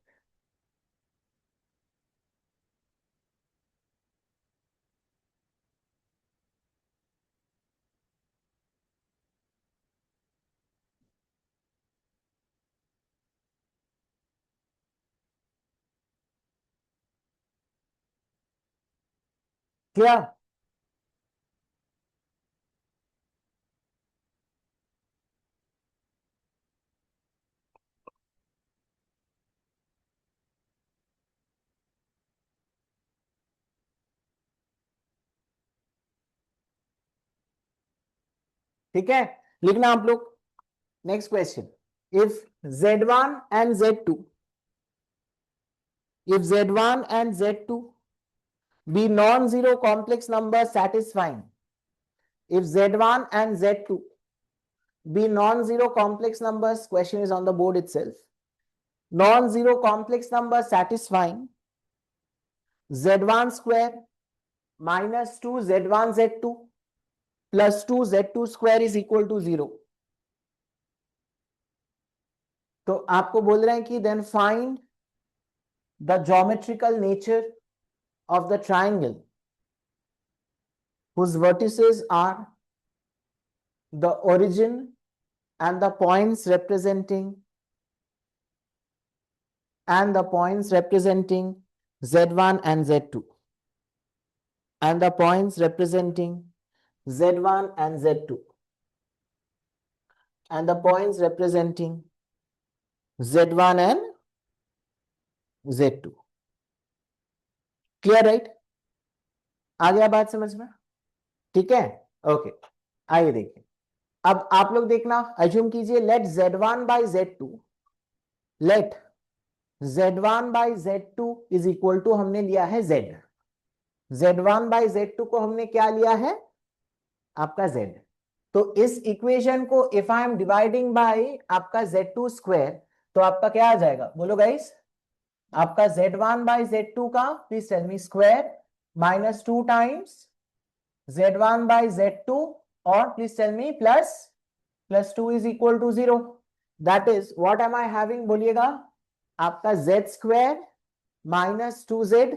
क्या? ठीक है, लिखना आप लोग। Next question. If Z1 and Z2, if Z1 and Z2 be non-zero complex numbers satisfying, if Z1 and Z2 be non-zero complex numbers, question is on the board itself, non-zero complex numbers satisfying Z1 square minus 2 Z1 Z2 plus 2 Z2 square is equal to 0. तो आपको बोल रहे हैं कि then find the geometrical nature of the triangle whose vertices are the origin and the points representing Z1 and Z2 and the points representing Z1 and Z2 and the points representing Z1 and Z2. Clear? Right? आ गया बात समझ में? ठीक है, okay. आइए देखिए, अब आप लोग देखना, अज्यूम कीजिए let Z1 by Z2, let Z1 by Z2 is equal to, हमने लिया है Z, Z1 by Z2 को हमने क्या लिया है? आपका Z। तो इस इक्वेशन को if I am dividing by आपका Z2 स्क्वायर, तो आपका क्या आ जाएगा? बोलो गाइस। आपका Z1 by Z2 का, please tell me, square minus 2 times Z1 by Z2, और please tell me plus 2 is equal to 0। That is what am I having? बोलिएगा। आपका Z square minus 2Z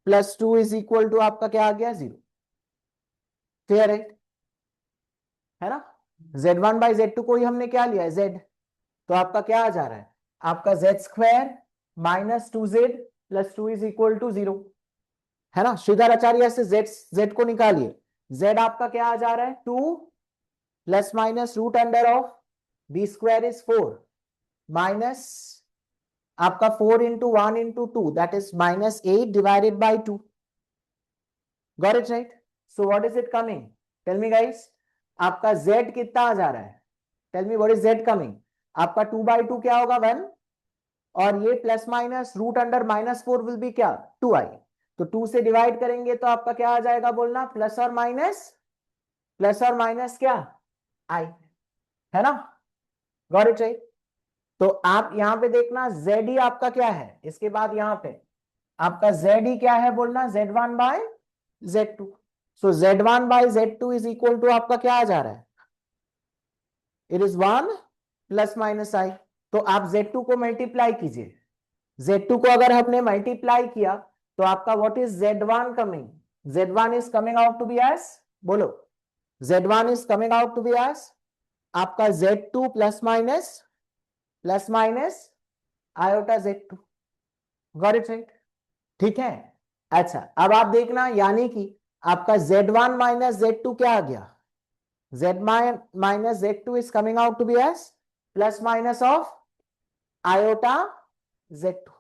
plus 2 is equal to आपका क्या आ गया? 0। Clear है ना? Z1 by Z2 को ही हमने क्या लिया है? Z। तो आपका क्या आ जा रहा है? आपका Z square minus 2Z plus 2 is equal to 0, है ना? श्रीधर आचार्य से Z को निकालिए। Z आपका क्या आ जा रहा है? 2 plus minus root under of B square is 4 minus आपका 4 into 1 into 2, that is minus 8 divided by 2। Got it right? So what is it coming? Tell me guys. आपका Z कितना आ जा रहा है? Tell me what is Z coming? आपका 2 by 2 क्या होगा? 1, और ये plus minus root under minus 4 will be क्या? 2i। तो 2 से डिवाइड करेंगे तो आपका क्या आ जाएगा? बोलना, प्लस और माइनस क्या? आई, है ना? Got it right? तो आप यहां पे देखना, जेड ही आपका क्या है? इसके बाद यहां पे आपका जेड ही क्या है? बोलना, Z1 by Z2। So Z1 by Z2 is equal to आपका क्या आ जा रहा है? It is 1 plus minus i. तो आप Z2 को मल्टीप्लाई कीजिए। Z2 को अगर हमने मल्टीप्लाई किया तो आपका what is Z1 coming? Z1 is coming out to be as, बोलो, Z1 is coming out to be as आपका Z2 plus minus iota Z2। Got it right? ठीक है, अच्छा। अब आप देखना, यानी कि आपका Z1 माइनस Z2 क्या आ गया? Z minus Z2 is coming out to be as plus minus of iota Z2.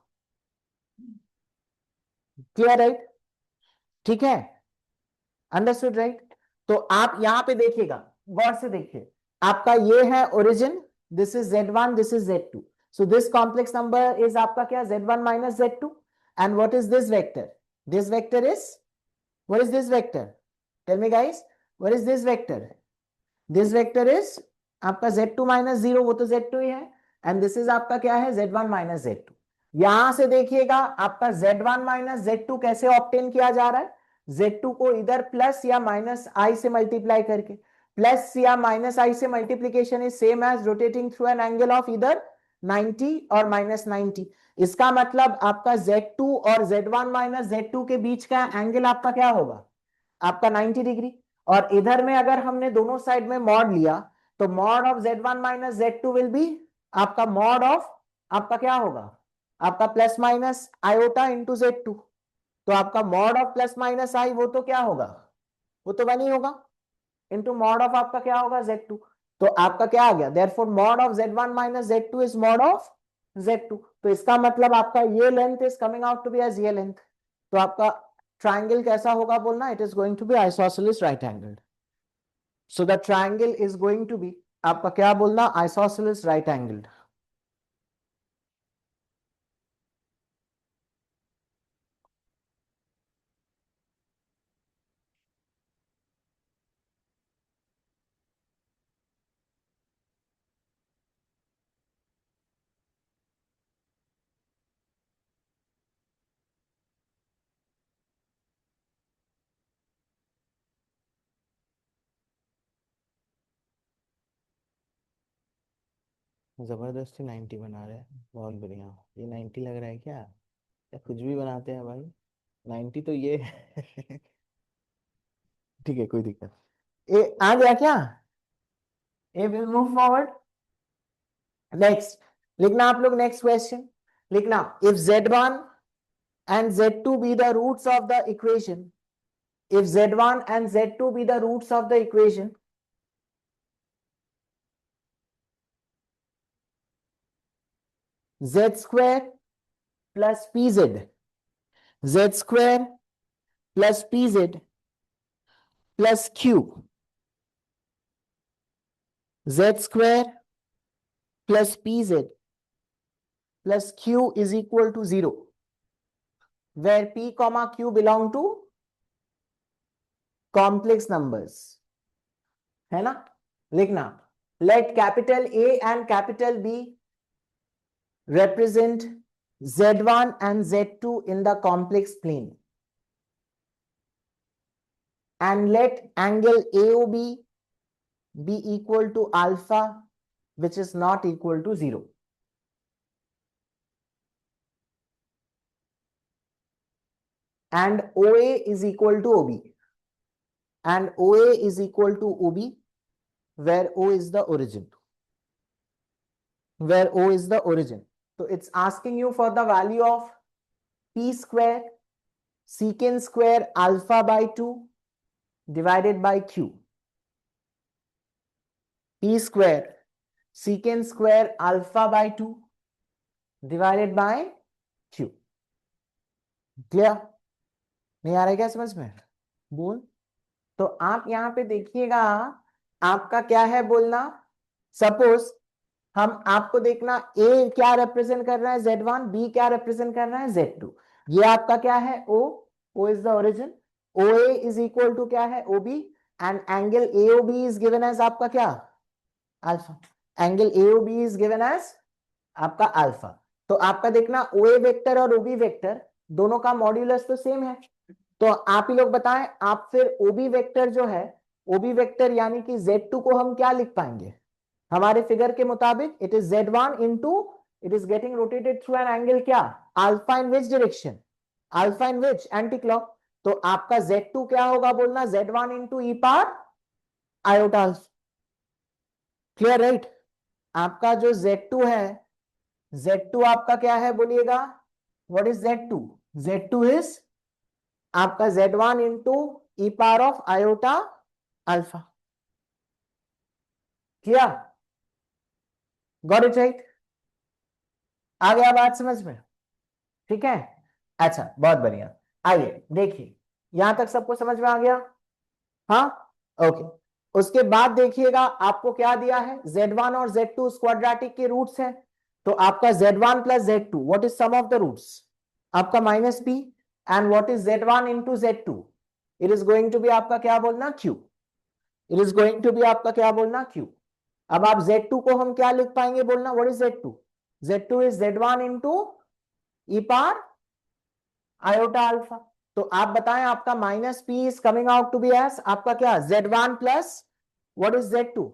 Clear right? ठीक है, अंडरस्टूड राइट? तो आप यहां पे देखिएगा, गौर से देखिए, आपका ये है origin, this is Z1, this is Z2. So this complex number is आपका क्या, Z1 minus Z2. And what is this vector? This vector is, what is this vector? Tell me guys, what is this vector? This vector is आपका Z2 minus 0, वो तो Z2 ही है. And this is आपका क्या है, Z1 minus Z2. यहां से देखिएगा आपका Z1 माइनस Z2 कैसे ऑब्टेन किया जा रहा है? Z2 को इधर प्लस या माइनस आई से मल्टीप्लाई करके. प्लस या माइनस आई से multiplication is same as rotating through an angle of इधर 90 और माइनस 90. इसका मतलब आपका Z2 और Z1 माइनस Z2 के बीच का एंगल आपका क्या होगा, आपका 90 डिग्री. और इधर में अगर हमने दोनों साइड में मॉड लिया, तो mod of Z1 minus Z2 will be आपका मॉड ऑफ, आपका क्या होगा, आपका plus minus iota into Z2. तो आपका मॉड ऑफ प्लस माइनस आई वो तो क्या होगा, वो तो 1 ही होगा, इंटू मॉड ऑफ आपका क्या होगा, Z2. तो आपका क्या आ गया, therefore mod of Z1 minus Z2 is mod of Z2. तो इसका मतलब आपका ये length is coming out to be as ये लेंथ. तो आपका ट्राइंगल कैसा होगा बोलना, it is going to be isosceles right angled. So the triangle is going to be आपका क्या बोलना, आइसोसेलेस राइट एंगल्ड. जबरदस्ती 90 बना रहे हैं, बहुत बढ़िया. ये 90 लग रहा है क्या, या कुछ भी बनाते हैं भाई, 90 तो ये है. ठीक है, कोई दिक्कत. ए आ गया क्या? ए विल मूव फॉरवर्ड. नेक्स्ट लिखना आप लोग, नेक्स्ट क्वेश्चन लिखना. If Z1 and Z2 be the roots of the equation, if Z1 and Z2 be the roots of the equation, Z square plus PZ, Z square plus PZ plus Q, Z square plus PZ plus Q is equal to 0, where P comma Q belong to complex numbers. है ना? लिखना, let capital A and capital B represent Z1 and Z2 in the complex plane, and let angle AOB be equal to alpha, which is not equal to 0. And OA is equal to OB. And OA is equal to OB, where O is the origin. Where O is the origin. So it's asking you for the value of P square secant square alpha by 2 divided by Q. P square secant square alpha by 2 divided by Q. Clear? नहीं आ रहा है क्या समझ में? बोल. तो आप यहां पे देखिएगा, आपका क्या है बोलना, सपोज हम आपको देखना, ए क्या रिप्रेजेंट कर रहा है Z1, बी क्या रिप्रेजेंट कर रहा है Z2. ये आपका क्या है, O is the origin. OA is equal to क्या है, OB. And angle AOB is given as आपका क्या, alpha. Angle AOB is given as आपका अल्फा. तो आपका देखना OA वेक्टर और OB वेक्टर दोनों का मॉड्यूलस तो सेम है. तो आप ही लोग बताएं, आप फिर OB वेक्टर जो है, OB वेक्टर यानी कि Z2 को हम क्या लिख पाएंगे हमारे फिगर के मुताबिक, it is Z1 into, it is getting rotated through an angle क्या, alpha in which direction, alpha in which, anti clock. तो आपका Z2 क्या होगा बोलना, Z1 into e power iota. Clear right? आपका जो Z2 है, Z2 आपका क्या है बोलिएगा, what is Z2? Z2 is आपका Z1 into e power of iota alpha. किया? Got it right? आ गया बात समझ में? ठीक है, अच्छा बहुत बढ़िया। आइए देखिए, यहां तक सबको समझ में आ गया? हाँ, ओके। उसके बाद देखिएगा आपको क्या दिया है, Z1 और Z2 क्वाड्रेटिक के रूट्स हैं। तो आपका Z1 plus Z2, what is sum of the roots? आपका minus p। And what is Z1 into Z2? It is going to be आपका क्या बोलना, Q। It is going to be आपका क्या बोलना, Q। अब आप Z2 को हम क्या लिख पाएंगे बोलना, what is Z2? Z2 is Z1 into e par iota alpha. तो आप बताएं, आपका minus p is coming out to be as आपका क्या, Z1 plus what is Z2?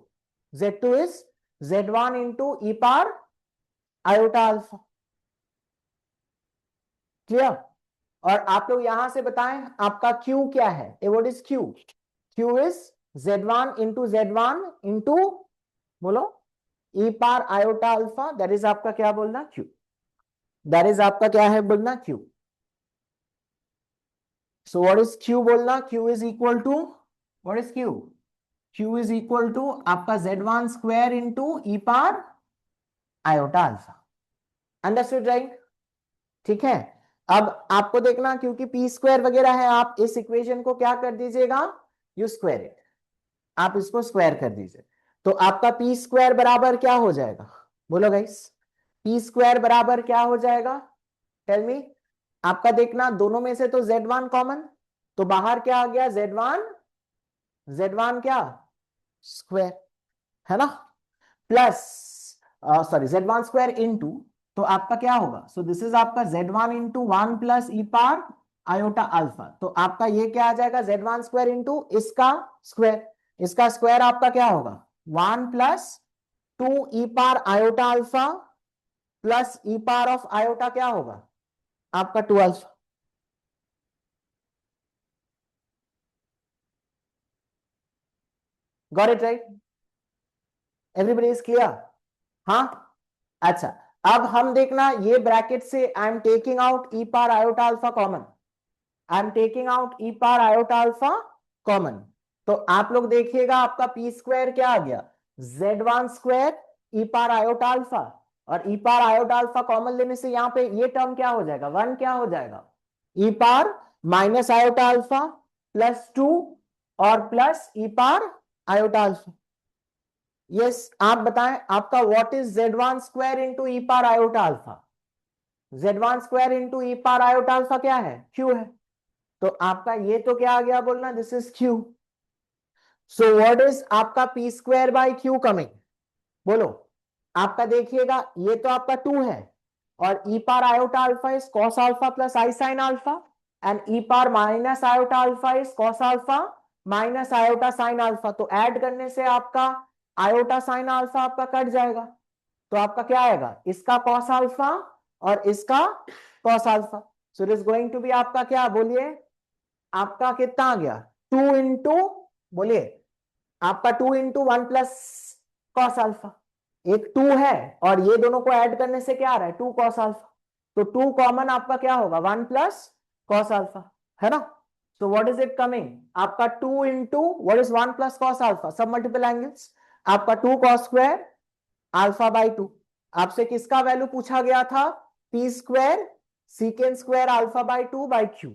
Z2 is Z1 into e par iota alpha. Clear? और आप लोग यहां से बताएं आपका Q क्या है, what is Q? Q is Z1 into Z1 into, बोलो, e par iota alpha, that is आपका क्या बोलना, Q। दैट इज आपका क्या है बोलना, Q। So what is Q बोलना, Q is equal to, what is Q? Q is equal to आपका Z1 स्क्वायर इंटू ई पार आयोटा अल्फा। Understood right? ठीक है। अब आपको देखना, क्योंकि पी स्क्वायर वगैरह है, आप इस इक्वेशन को क्या कर दीजिएगा, यू स्क्वायर इट। आप इसको स्क्वायर कर दीजिए। तो आपका पी स्क्वायर बराबर क्या हो जाएगा, बोलो गाइस? पी स्क्वायर बराबर क्या हो जाएगा, टेल मी। आपका देखना दोनों में से तो Z1 कॉमन, तो बाहर क्या आ गया, Z1 क्या, स्क्वायर, है ना, plus sorry Z1 square into, तो आपका क्या होगा, सो दिस इज आपका Z1 इंटू 1 प्लस ई पार आयोटा अल्फा। तो आपका ये क्या आ जाएगा, Z1 स्क्वायर इंटू इसका स्क्वायर, इसका स्क्वायर आपका क्या होगा, 1 plus 2 e par iota alpha plus e par of iota क्या होगा, आपका 2 alpha. Got it right? Everybody is clear? हाँ, अच्छा। अब हम देखना, ये ब्रैकेट से I am taking out e par iota alpha common, I am taking out e par iota alpha common. तो आप लोग देखिएगा आपका पी स्क्वायर क्या आ गया, Z1 स्क्वायर ई पार आयोटा अल्फा, और ई पार आयोटा अल्फा कॉमन लेने से यहां पे ये टर्म क्या हो जाएगा, 1 क्या हो जाएगा, ई power minus iota alpha plus 2 और प्लस ई पार आयोटा अल्फा। यस, आप बताएं आपका what is Z1 square into e par iota alpha? Z1 square into e par iota alpha क्या है, Q है। तो आपका ये तो क्या आ गया बोलना, this is Q। So what is आपका P square by Q coming, बोलो। आपका देखिएगा ये तो आपका 2 है, और e par iota alpha is cos alpha plus i sine alpha, and e power minus iota alpha is cos alpha minus iota sine alpha. तो ऐड करने से आपका आयोटा साइन अल्फा आपका कट जाएगा, तो आपका क्या आएगा, इसका कॉस अल्फा और इसका cos alpha. So it is going to be आपका क्या, बोलिए, आपका कितना आ गया, 2 इंटू, बोलिए, आपका 2 इंटू 1 प्लस कॉस अल्फा। एक 2 है, और ये दोनों को ऐड करने से क्या आ रहा है, 2 कॉस अल्फा। तो 2 कॉमन आपका क्या होगा, 1 प्लस कॉस अल्फा, है ना। So what is it coming, आपका 2 into what is 1 plus cos alpha, सब मल्टीपल एंगल्स, आपका 2 कॉस स्क्वायर अल्फा बाई 2। आपसे किसका वैल्यू पूछा गया था, P square secant square alpha by 2 by Q.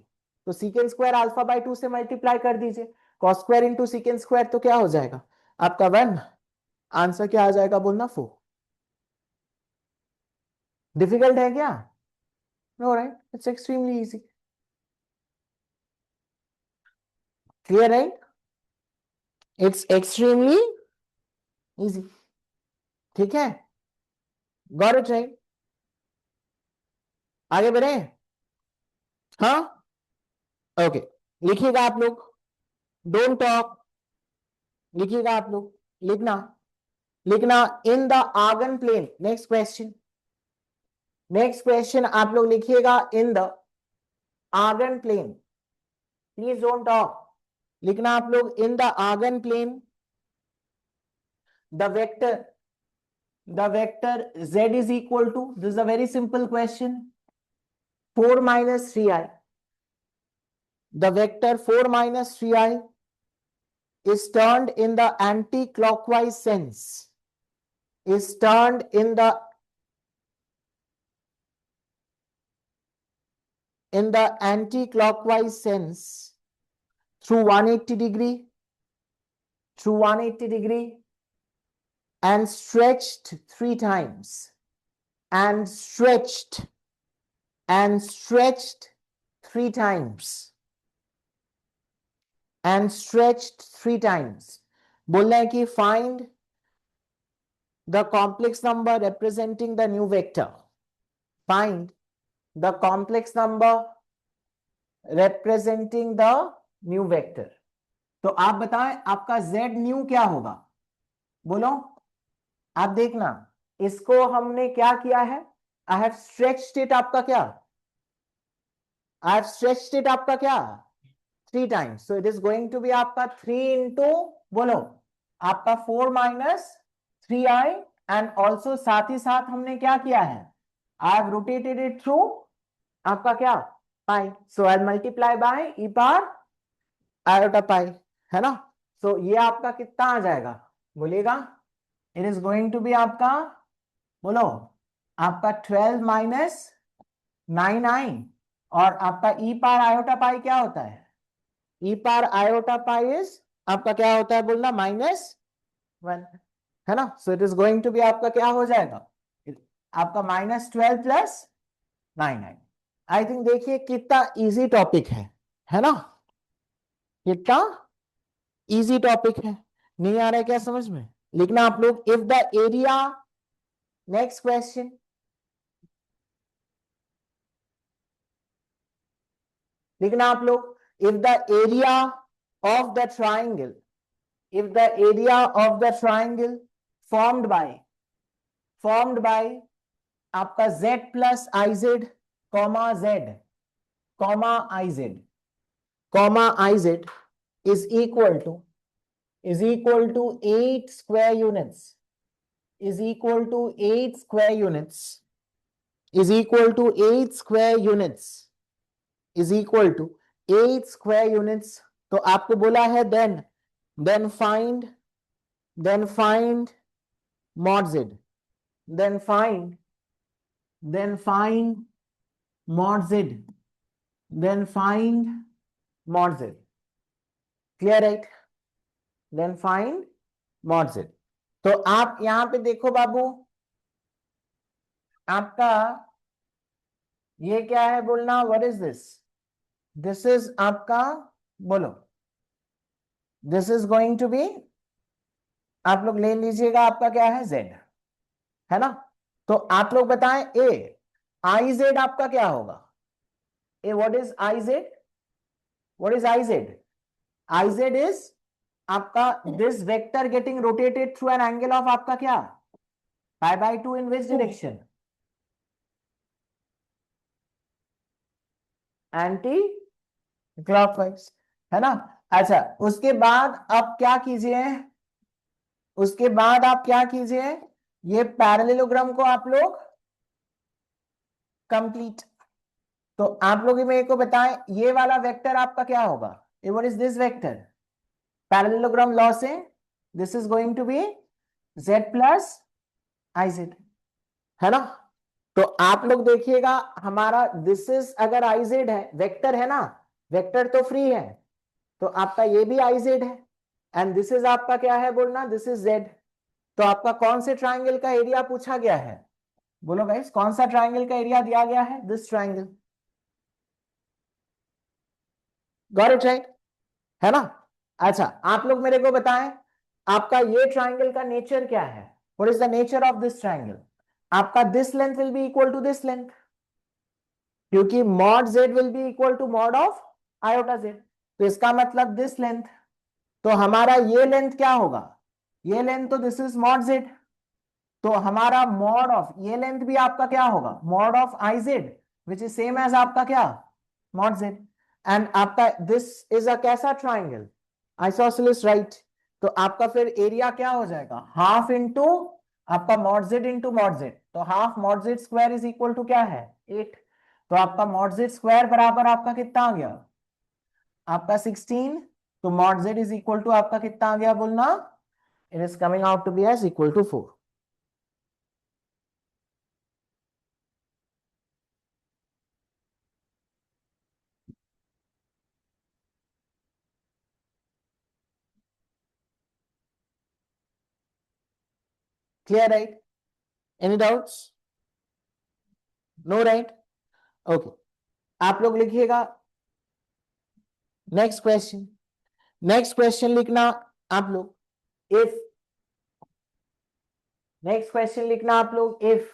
तो सीकेंड स्क्वायर अल्फा बाई 2 से मल्टीप्लाई कर दीजिए, cos square into secant square तो क्या हो जाएगा आपका 1। आंसर क्या आ जाएगा बोलना, 4। डिफिकल्ट है क्या? No right, it's extremely easy. Clear right? It's extremely easy. ठीक है, गॉट इट राइट? आगे बढ़े? हाँ, ओके। लिखिएगा आप लोग, डोंट टॉक, लिखिएगा आप लोग, लिखना, लिखना in the Argand plane. Next question, next question आप लोग लिखिएगा in the Argand plane, please don't talk. लिखना आप लोग in the Argand plane, the vector z is equal to, this is a very simple question, 4 minus 3i. The vector 4 minus 3i is turned in the anti-clockwise sense. is turned in the anti-clockwise sense through 180 degree and stretched 3 times and stretched 3 times and stretched 3 times. बोल रहे हैं कि find the complex number representing the new vector. Find the complex number representing the new vector. तो आप बताएं आपका z new क्या होगा, बोलो। आप देखना, इसको हमने क्या किया है, आई हैव स्ट्रेच्ड इट, आपका क्या, आई हैव स्ट्रेच्ड इट आपका क्या 3 times, so it is going to be आपका 3 इंटू, बोलो, आपका 4 माइनस 3i, एंड ऑल्सो साथ ही साथ हमने क्या किया है, I have rotated it through आपका क्या pi, so I multiply by e power iota pi, है ना। सो ये आपका कितना आ जाएगा, बोलिएगा। It is going to be आपका, बोलो, आपका 12 माइनस 9i, और आपका ई पावर आयोटा पाई क्या होता है, e power iota pi is आपका क्या होता है, बोलना -1, है ना। So it is going to be आपका क्या हो जाएगा, आपका -12 प्लस 9i। आई थिंक देखिए कितना इजी टॉपिक है ना, कितना इजी टॉपिक है। नहीं आ रहा है क्या समझ में, लिखना आप लोग, if the area, next question, लिखना आप लोग, if the area of the triangle, if the area of the triangle formed by आपका z plus iz comma z comma iz comma iz is equal to 8 square units, is equal to 8 square units, is equal to 8 square units, is equal to 8 square units। तो आपको बोला है then find mod z, then find mod z, then find mod z, clear right, then find mod z। तो आप यहां पे देखो बाबू, आपका ये क्या है, बोलना, व्हाट इज दिस इज आपका, बोलो, this is going to be, आप लोग ले लीजिएगा, आपका क्या है z, है ना। तो आप लोग बताएं ए आई जेड आपका क्या होगा, ए what is i Z, what is i Z, i Z is आपका this vector getting rotated through an angle of आपका क्या π/2 in which direction, anti clockwise, है ना। अच्छा, उसके बाद आप क्या कीजिए, उसके बाद आप क्या कीजिए, ये पैरेललोग्राम को आप लोग कंप्लीट। तो आप लोग मेरे को बताएं ये वाला वेक्टर आपका क्या होगा, ये what is this vector, parallelogram law से this is going to be z plus i Z, है ना। तो आप लोग देखिएगा हमारा दिस इज अगर आई जेड है, वेक्टर है ना, वेक्टर तो फ्री है, तो आपका ये भी आई जेड है, एंड दिस इज आपका क्या है, बोलना, दिस इज z। तो आपका कौन से ट्राइंगल का एरिया पूछा गया है, बोलो गाइस, कौन सा ट्राइंगल का एरिया दिया गया है, this triangle, got it right, है ना। अच्छा, आप लोग मेरे को बताएं आपका ये ट्राइंगल का नेचर क्या है, what is the nature of this triangle, आपका this length will be equal to this length, क्योंकि mod z will be equal to mod of iota z, तो इसका मतलब दिस लेंथ, तो हमारा ये लेंथ क्या होगा, ये लेंथ, तो दिस इज मॉड z, तो हमारा मॉड ऑफ ये लेंथ भी आपका क्या होगा, mod of i z, which is same as आपका क्या मॉड z, एंड आपका दिस इज अ कैसा ट्राइंगल, आइसोसेलेस राइट। तो आपका फिर एरिया क्या हो जाएगा, हाफ इंटू आपका mod z into mod z, तो half mod z square is equal to क्या है 8, तो आपका मॉड z स्क्वायर बराबर आपका कितना आ गया, आपका 16, तो mod z is equal to आपका कितना आ गया, बोलना, it is coming out to be as equal to 4, clear right? Any doubts? No right? Okay, आप लोग लिखिएगा नेक्स्ट क्वेश्चन। नेक्स्ट क्वेश्चन लिखना आप लोग, इफ, नेक्स्ट क्वेश्चन लिखना आप लोग, if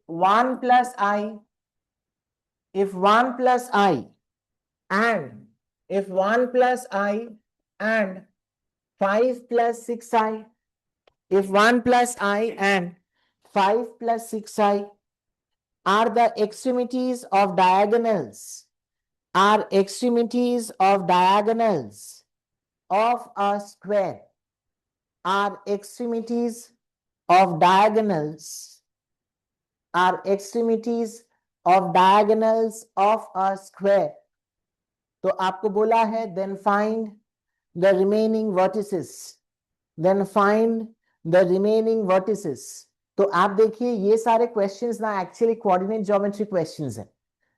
1 plus I, if 1 plus I and if 1 plus I and 5 plus 6I, if 1 plus I and 5 plus 6I are the extremities of diagonals, are extremities of diagonals of a square, are extremities of diagonals, are extremities of diagonals of a square, तो आपको बोला है then find the remaining vertices, then find the remaining vertices. तो आप देखिए ये सारे questions ना एक्चुअली कोऑर्डिनेट ज्योमेट्री क्वेश्चंस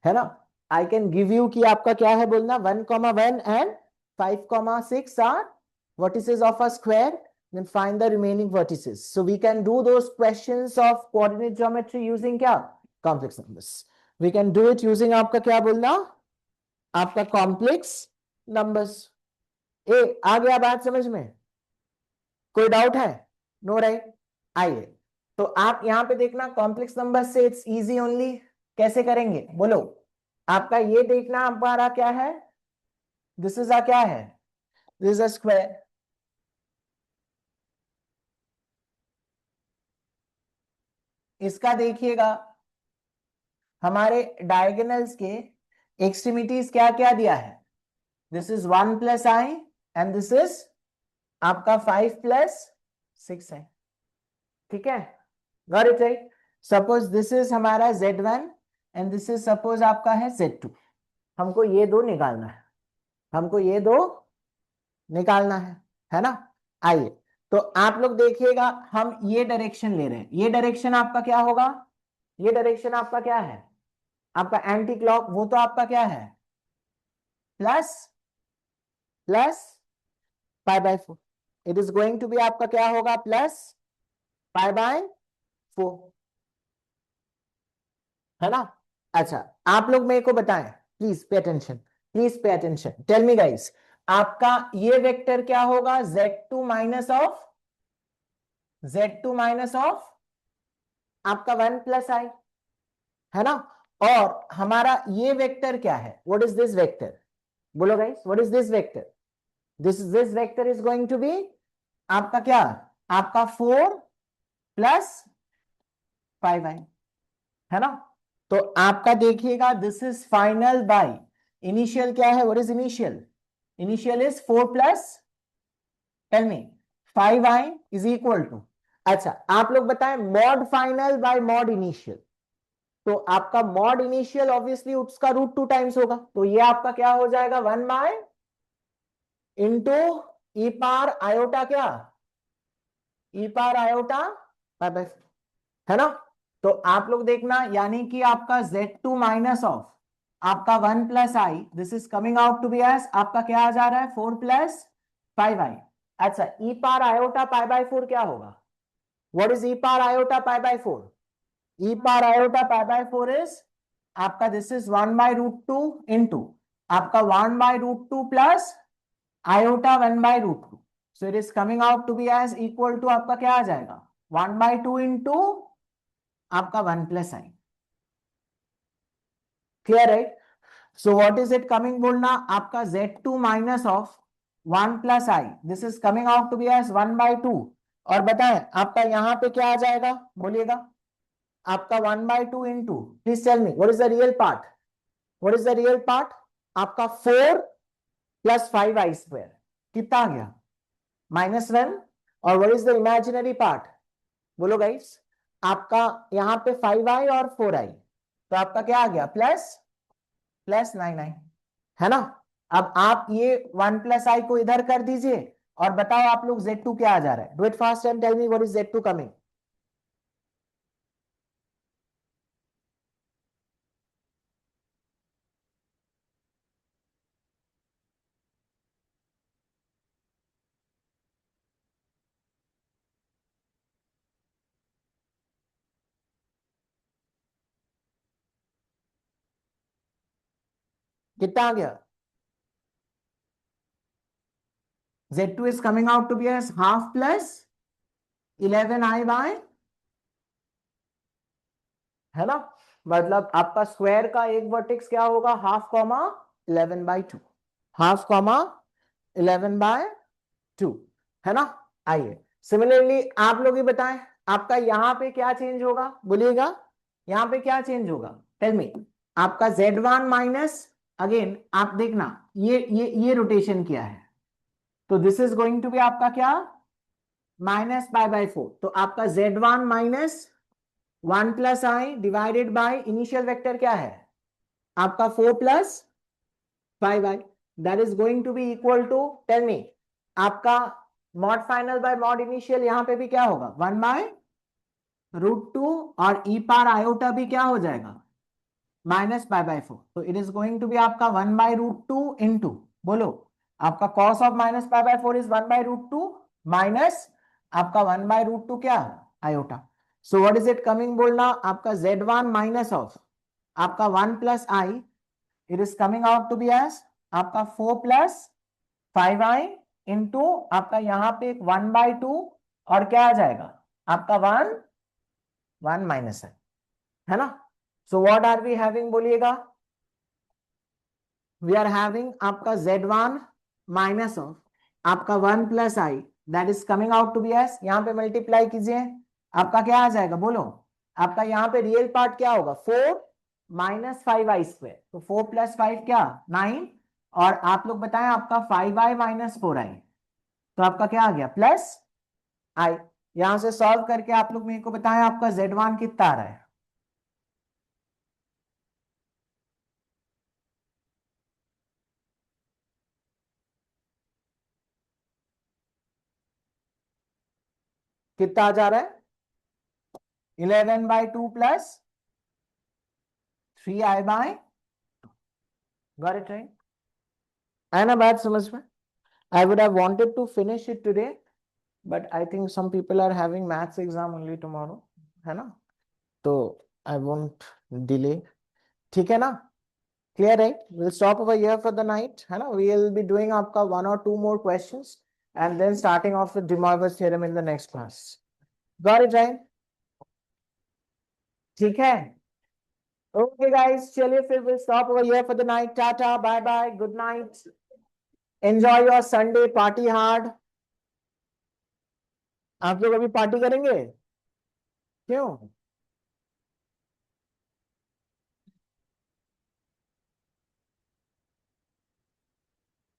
है ना। आई कैन गिव यू कि आपका क्या है बोलना, 1,1 and 5,6 are vertices of a square, then find the remaining vertices. So we can do those questions of coordinate geometry using क्या, complex numbers. We can do it using आपका क्या बोलना, आपका कॉम्प्लेक्स नंबर्स। ए आ गया बात समझ में? कोई डाउट है? No right? आइए, तो आप यहां पे देखना कॉम्प्लेक्स नंबर से इट्स इजी ओनली। कैसे करेंगे बोलो? आपका ये देखना हमारा क्या है, दिस इज आ क्या है, दिस इज अ स्क्वायर। इसका देखिएगा हमारे डायगोनल्स के एक्सट्रीमिटीज क्या क्या दिया है, this is 1 plus I and this is आपका 5 plus 6 है। ठीक है, got it right? Suppose this is हमारा Z1 and this is suppose आपका है Z2। हमको ये दो निकालना है, हमको ये दो निकालना है ना। आइए, तो आप लोग देखिएगा हम ये डायरेक्शन ले रहे हैं, ये डायरेक्शन आपका क्या होगा, ये डायरेक्शन आपका क्या है, आपका एंटी क्लॉक, वो तो आपका क्या है plus plus π/4। It is going to be आपका क्या होगा प्लस π/4, है ना। अच्छा, आप लोग मेरे को बताएं, please pay attention, please pay attention, tell me guys, आपका ये वेक्टर क्या होगा, Z2 minus of, Z2 minus of आपका 1 plus I, है ना। और हमारा ये वेक्टर क्या है, व्हाट इज दिस वेक्टर, बोलो guys, what is this vector, this vector is going to be आपका क्या, आपका 4 plus 5I, है ना। तो आपका देखिएगा this is final by initial क्या है, what is initial, initial is 4 plus, tell me, 5I is equal to, अच्छा आप लोग बताएं mod final by mod initial, तो आपका मॉड इनिशियल ऑब्वियसली उसका √2 टाइम्स होगा, तो ये आपका क्या हो जाएगा 1 बाय इंटू ई पार आयोटा क्या, ई पार आयोटा बाय, है ना। तो आप लोग देखना यानी कि आपका Z2 माइनस ऑफ आपका 1 plus I, this is coming out to be as आपका क्या आ जा रहा है 4 plus 5I। अच्छा, ई पार आयोटा π/4 क्या होगा, what is e par iota π/4, e par iota π/4 is आपका दिस इज 1 बाय √2 इंटू आपका 1 by √2 plus iota 1 by √2, so it is coming out to be as equal to आपका क्या आ जाएगा 1/2 इंटू आपका 1 plus I। Clear right? So what is it coming बोलना, आपका Z2 minus of 1 plus I, this is coming out to be as 1/2, और बताएं आपका यहां पे क्या आ जाएगा बोलिएगा, आपका 1/2 into, please tell me what is the real part, what is the real part, आपका 4 plus 5I स्क्वायर कितना आ गया -1, और what is the imaginary part, बोलो गाइस, आपका यहां पे 5I और 4I, तो आपका क्या आ गया प्लस 9I, है ना। अब आप ये 1 plus I को इधर कर दीजिए और बताओ आप लोग Z2 क्या आ जा रहा है, do it fast and tell me what is Z2 coming. कितना आ गया? Z2 is coming out to be as half plus 11i by, है ना? मतलब आपका स्क्वायर का एक वर्टेक्स क्या होगा? हाफ कॉमा 11/2, हाफ कॉमा 11/2, है ना? आइए सिमिलरली आप लोग ही बताएं, आपका यहां पे क्या चेंज होगा? बोलिएगा, यहां पे क्या चेंज होगा? Tell me. आपका Z1 माइनस, अगेन आप देखना, ये रोटेशन किया है, तो this is going to be आपका क्या? -π/4। तो आपका Z1 minus 1 plus i divided by initial vector क्या है आपका? 4 plus 5i, that is going to be equal to, tell me, आपका mod final by mod initial यहां पे भी क्या होगा? 1/√2, और ई पार आयोटा भी क्या हो जाएगा? -π/4। तो it is going to be आपका 1/√2 इंटू, बोलो, आपका कॉस ऑफ -π/4 इज 1/√2 माइनस आपका 1/√2 क्या? Iota. So what is it coming? बोलना आपका Z1 माइनस ऑफ आपका 1 plus i, it is coming out to be as आपका 4 प्लस 5i इंटू आपका यहां पे एक 1/2, और क्या आ जाएगा आपका 1 माइनस है ना? So what are we having? बोलिएगा, वी आर हैविंग आपका Z1 माइनस ऑफ आपका 1 plus i, that is coming out to be as, यहां पे मल्टीप्लाई कीजिए, आपका क्या आ जाएगा? बोलो, आपका यहां पे रियल पार्ट क्या होगा? 4 माइनस 5i², तो 4 प्लस 5 क्या? 9, और आप लोग बताएं आपका 5i माइनस 4i, तो आपका क्या आ गया? प्लस आई। यहां से सॉल्व करके आप लोग मेरे को बताएं आपका Z1 कितना आ रहा है? कितना आ जा रहा है? 11/2 plus 3i/, got it right? है ना बात समझ में? I would have wanted to finish it today, but I think some people are having maths exam only tomorrow, है ना? तो I won't delay, ठीक है ना? Clear, right? We'll stop over here for the night, है ना? We'll be doing आपका 1 or 2 more questions, and then starting off with De Moivre's theorem in the next class. Got it, right? ठीक है? Okay, guys, चलिए फिर we'll stop over here for the night. Tata, bye bye, good night. Enjoy your Sunday, party hard. आप लोग अभी party करेंगे? क्यों?